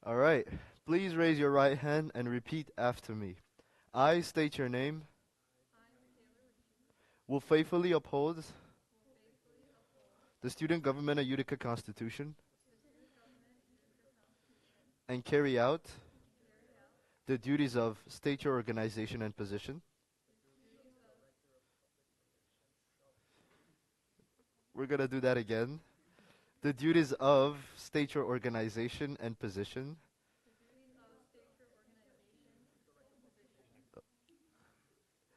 All right. Please raise your right hand and repeat after me. I state your name. Will faithfully uphold the Student Government of Utica Constitution and carry out the duties of state your organization and position. We're going to do that again. The duties of state your organization and position.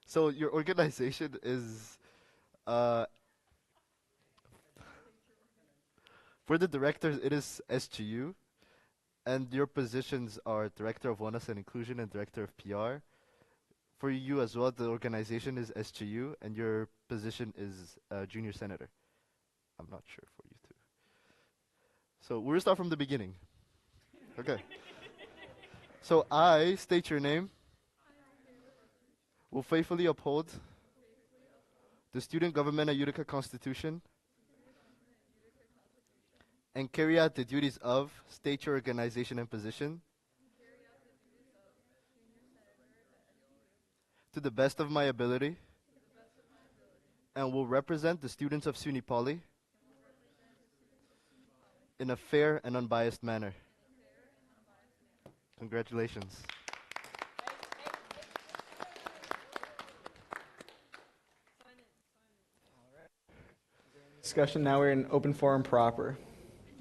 So your organization is, for the directors, it is SGU. And your positions are Director of Wellness and Inclusion and Director of PR. For you as well, the organization is SGU, and your position is Junior Senator. I'm not sure for you too. So we'll start from the beginning. Okay. So I state your name. Will faithfully uphold the Student Government of Utica Constitution and carry out the duties of state your organization and position to the best of my ability and will represent the students of SUNY Poly in a fair and unbiased manner. Congratulations. Discussion, now we're in open forum proper.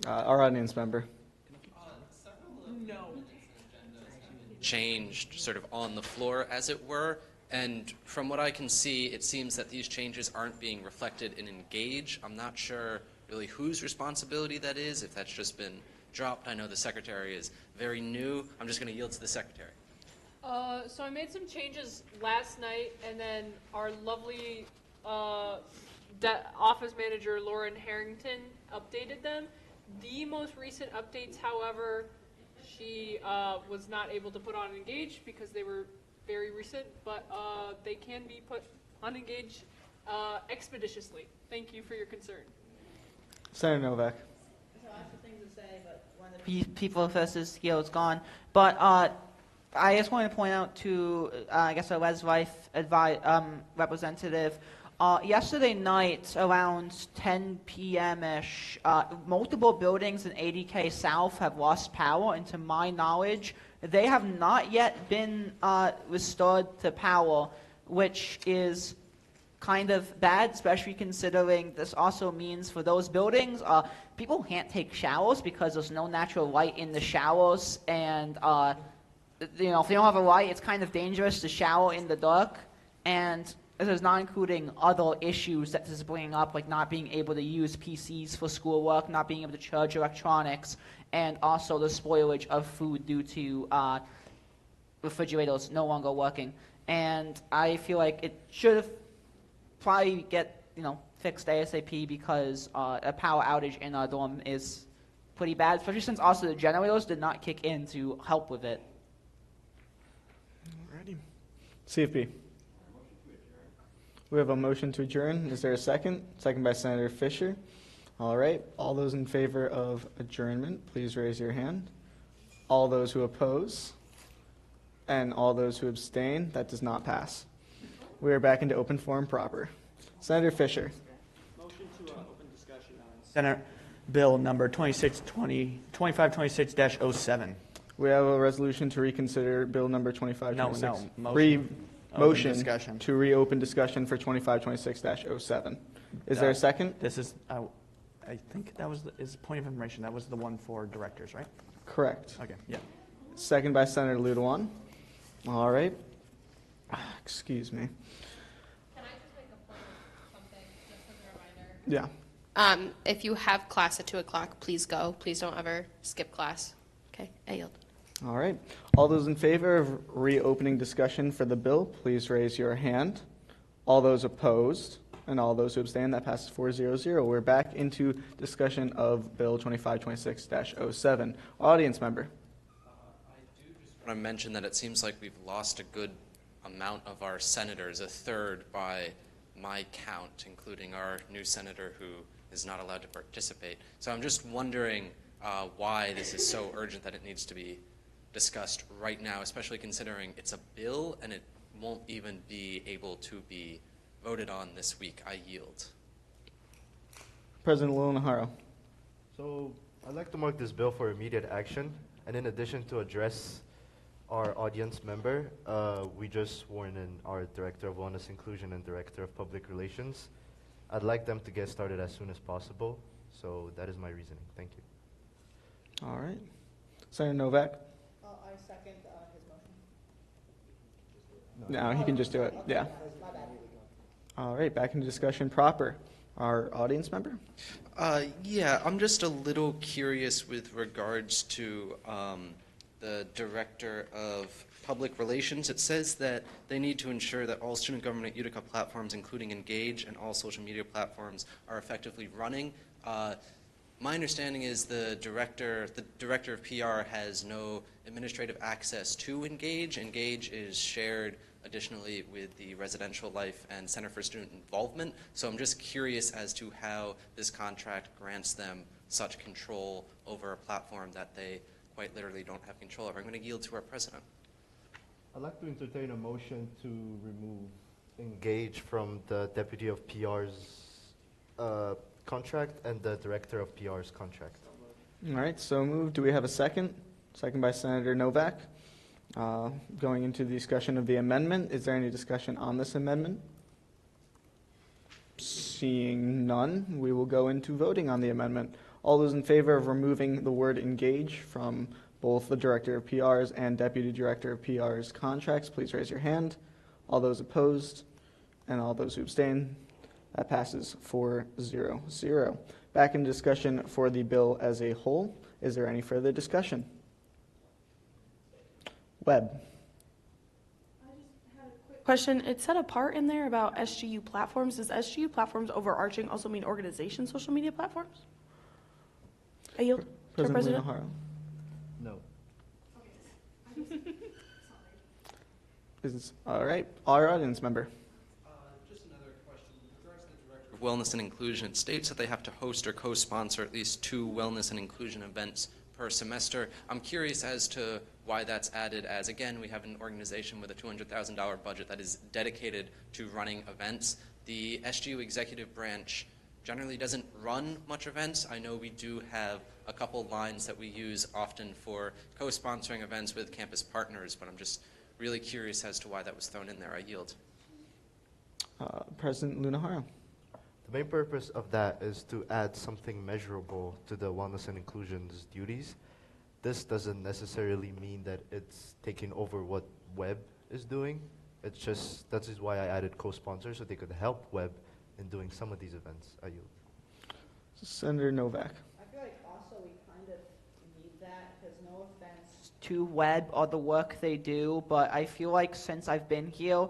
Our audience member. Changed sort of on the floor, as it were. And from what I can see, it seems that these changes aren't being reflected in Engage. I'm not sure really whose responsibility that is, if that's just been dropped. I know the secretary is very new. I'm just going to yield to the secretary. So I made some changes last night, and then our lovely office manager, Lauren Harrington, updated them. The most recent updates, however, she was not able to put on Engage because they were very recent, but they can be put on Engage expeditiously. Thank you for your concern. Senator Novak. So I have some things to say, but one of the people versus skill is gone. But I just want to point out to, I guess, our Res Life representative, yesterday night around 10 p.m.-ish, multiple buildings in 80K South have lost power, and to my knowledge, they have not yet been restored to power, which is kind of bad, especially considering this also means for those buildings, people can't take showers because there's no natural light in the showers, and if they don't have a light, it's kind of dangerous to shower in the dark, and this is not including other issues that this is bringing up, like not being able to use PCs for schoolwork, not being able to charge electronics, and also the spoilage of food due to refrigerators no longer working. And I feel like it should have probably get fixed ASAP because a power outage in our dorm is pretty bad, especially since also the generators did not kick in to help with it. Alrighty. CFP. We have a motion to adjourn. Is there a second? Second by Senator Fisher. All right. All those in favor of adjournment, please raise your hand. All those who oppose and all those who abstain, that does not pass. We are back into open forum proper. Senator Fisher. Motion to open discussion on Senate Bill number 2526-07. We have a resolution to reconsider Bill number 2526. Motion Motion to reopen discussion for 2526-07. Is there a second? This is, I think that was, is point of information, that was the one for directors, right? Correct. Okay, yeah. Second by Senator Ludewan. All right. Excuse me. Can I just make a point of something, just as a reminder? Yeah. If you have class at 2 o'clock, please go. Please don't ever skip class. Okay, I yield. All right. All those in favor of reopening discussion for the bill, please raise your hand. All those opposed and all those who abstain, that passes 4-0-0. We're back into discussion of Bill 2526-07. Audience member. I want to mention that it seems like we've lost a good amount of our senators, a third by my count, including our new senator who is not allowed to participate. So I'm just wondering why this is so urgent that it needs to be discussed right now, especially considering it's a bill and it won't even be able to be voted on this week. I yield. President Lilonaharo. So I'd like to mark this bill for immediate action. And in addition to address our audience member, we just sworn in our Director of Wellness Inclusion and Director of Public Relations. I'd like them to get started as soon as possible. So that is my reasoning. Thank you. All right. Senator Novak. I second his motion. No, he can just do it. Yeah. All right, back into discussion proper. Our audience member? Yeah, I'm just a little curious with regards to the Director of Public Relations. It says that they need to ensure that all student government at Utica platforms, including Engage and all social media platforms, are effectively running. My understanding is the director of PR has no administrative access to Engage. Engage is shared additionally with the Residential Life and Center for Student Involvement. So I'm just curious as to how this contract grants them such control over a platform that they quite literally don't have control over. I'm going to yield to our president. I'd like to entertain a motion to remove Engage from the Deputy of PR's contract and the Director of PR's contract. All right, so moved. Do we have a second? Second by Senator Novak. Going into the discussion of the amendment, is there any discussion on this amendment? Seeing none, we will go into voting on the amendment. All those in favor of removing the word engage from both the Director of PR's and Deputy Director of PR's contracts, please raise your hand. All those opposed and all those who abstain, that passes 4-0-0. Back in discussion for the bill as a whole. Is there any further discussion? Webb. Question, it said a part in there about SGU platforms. Does SGU platforms overarching also mean organization social media platforms? I yield. President Luna-Haro. No. All right, our audience member. Just another question. With regards to the Director of Wellness and Inclusion, it states that they have to host or co-sponsor at least 2 wellness and inclusion events per semester. I'm curious as to why that's added, as again, we have an organization with a $200,000 budget that is dedicated to running events. The SGU executive branch generally doesn't run much events. I know we do have a couple lines that we use often for co-sponsoring events with campus partners, but I'm just really curious as to why that was thrown in there. I yield. President Luna-Haro. The main purpose of that is to add something measurable to the wellness and inclusion's duties. This doesn't necessarily mean that it's taking over what Web is doing. It's just, that is why I added co-sponsors, so they could help Web in doing some of these events. I yield. Senator Novak. I feel like also we kind of need that, because no offense to Web or the work they do, but I feel like since I've been here,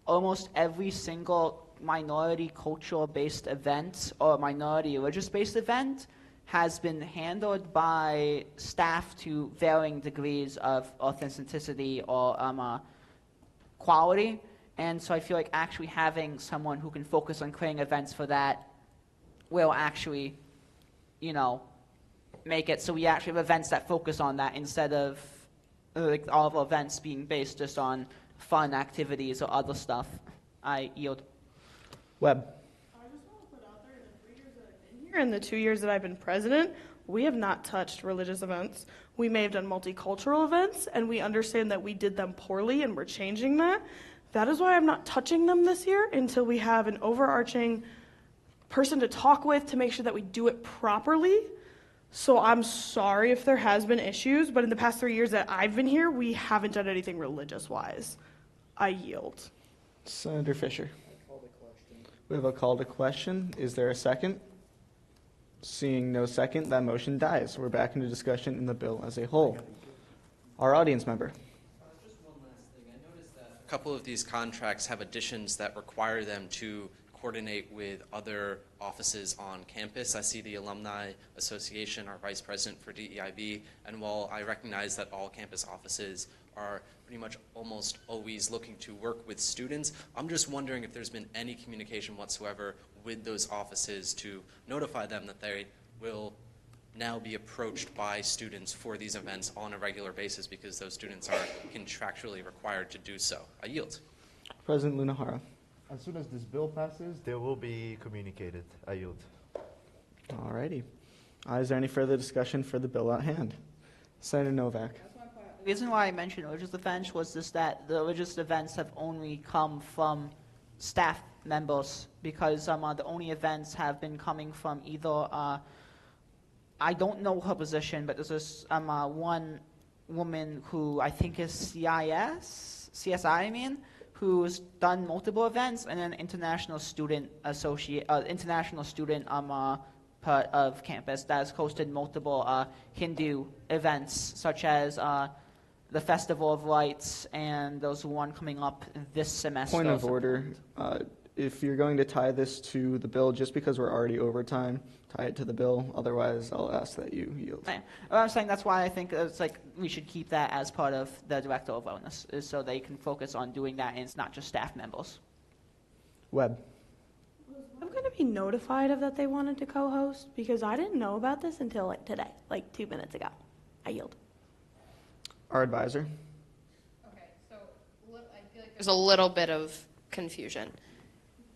almost every single minority cultural-based event or minority religious-based event has been handled by staff to varying degrees of authenticity or quality. And so I feel like actually having someone who can focus on creating events for that will actually, you know, make it so we actually have events that focus on that instead of like all of our events being based just on fun activities or other stuff. I yield. Webb. Here in the 2 years that I've been president, we have not touched religious events. We may have done multicultural events, and we understand that we did them poorly, and we're changing that. That is why I'm not touching them this year until we have an overarching person to talk with to make sure that we do it properly. So I'm sorry if there has been issues, but in the past 3 years that I've been here, we haven't done anything religious-wise. I yield. Senator Fisher. We have a call to question. Is there a second? Seeing no second, that motion dies. We're back into discussion in the bill as a whole. Our audience member. Just one last thing. I noticed that a couple of these contracts have additions that require them to coordinate with other offices on campus. I see the Alumni Association, our vice president for DEIB, and while I recognize that all campus offices are pretty much almost always looking to work with students, I'm just wondering if there's been any communication whatsoever with those offices to notify them that they will now be approached by students for these events on a regular basis because those students are contractually required to do so. I yield. President Luna-Haro. As soon as this bill passes, they will be communicated. I yield. All righty. Is there any further discussion for the bill at hand? Senator Novak. The reason why I mentioned religious events was just that the religious events have only come from staff members because the only events have been coming from either, I don't know her position, but there's this one woman who I think is CSI, who's done multiple events, and an international student part of campus that has hosted multiple Hindu events, such as the Festival of Lights and there's one coming up this semester. Point of order. If you're going to tie this to the bill, just because we're already over time, tie it to the bill. Otherwise, I'll ask that you yield. I'm saying that's why I think it's like we should keep that as part of the Director of Wellness, is so they can focus on doing that and it's not just staff members. Webb. I'm going to be notified of that they wanted to co-host because I didn't know about this until like today, like 2 minutes ago. I yield. Our advisor. Okay, so I feel like there's a little bit of confusion.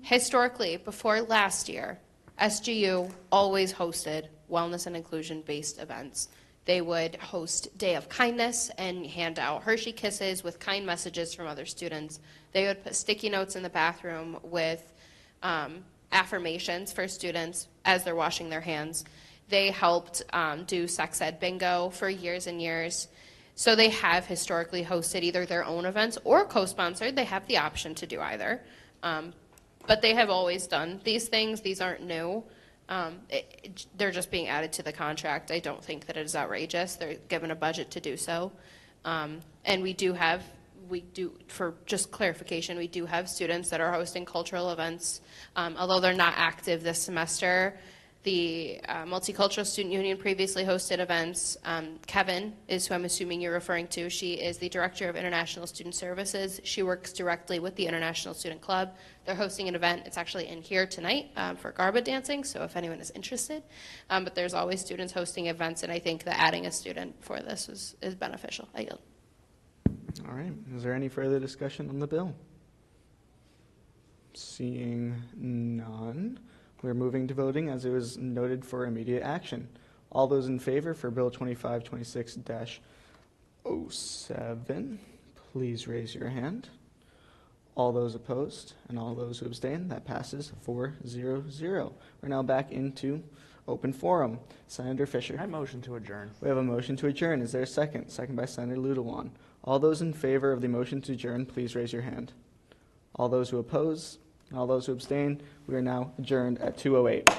Historically, before last year, SGU always hosted wellness and inclusion-based events. They would host Day of Kindness and hand out Hershey Kisses with kind messages from other students. They would put sticky notes in the bathroom with affirmations for students as they're washing their hands. They helped do sex ed bingo for years and years. So they have historically hosted either their own events or co-sponsored. They have the option to do either. But they have always done these things. These aren't new. They're just being added to the contract. I don't think that it is outrageous. They're given a budget to do so. And we do, for just clarification, we do have students that are hosting cultural events. Although they're not active this semester, the Multicultural Student Union previously hosted events. Kevin is who I'm assuming you're referring to. She is the Director of International Student Services. She works directly with the International Student Club. They're hosting an event. It's actually in here tonight for Garba dancing, so if anyone is interested. But there's always students hosting events, and I think that adding a student for this is beneficial. I yield. All right. Is there any further discussion on the bill? Seeing none. We're moving to voting as it was noted for immediate action. All those in favor for Bill 2526-07, please raise your hand. All those opposed and all those who abstain, that passes 4-0-0. We're now back into open forum. Senator Fisher. I motion to adjourn. We have a motion to adjourn. Is there a second? Second by Senator Ludewan. All those in favor of the motion to adjourn, please raise your hand. All those who oppose, and all those who abstain, we are now adjourned at 2:08.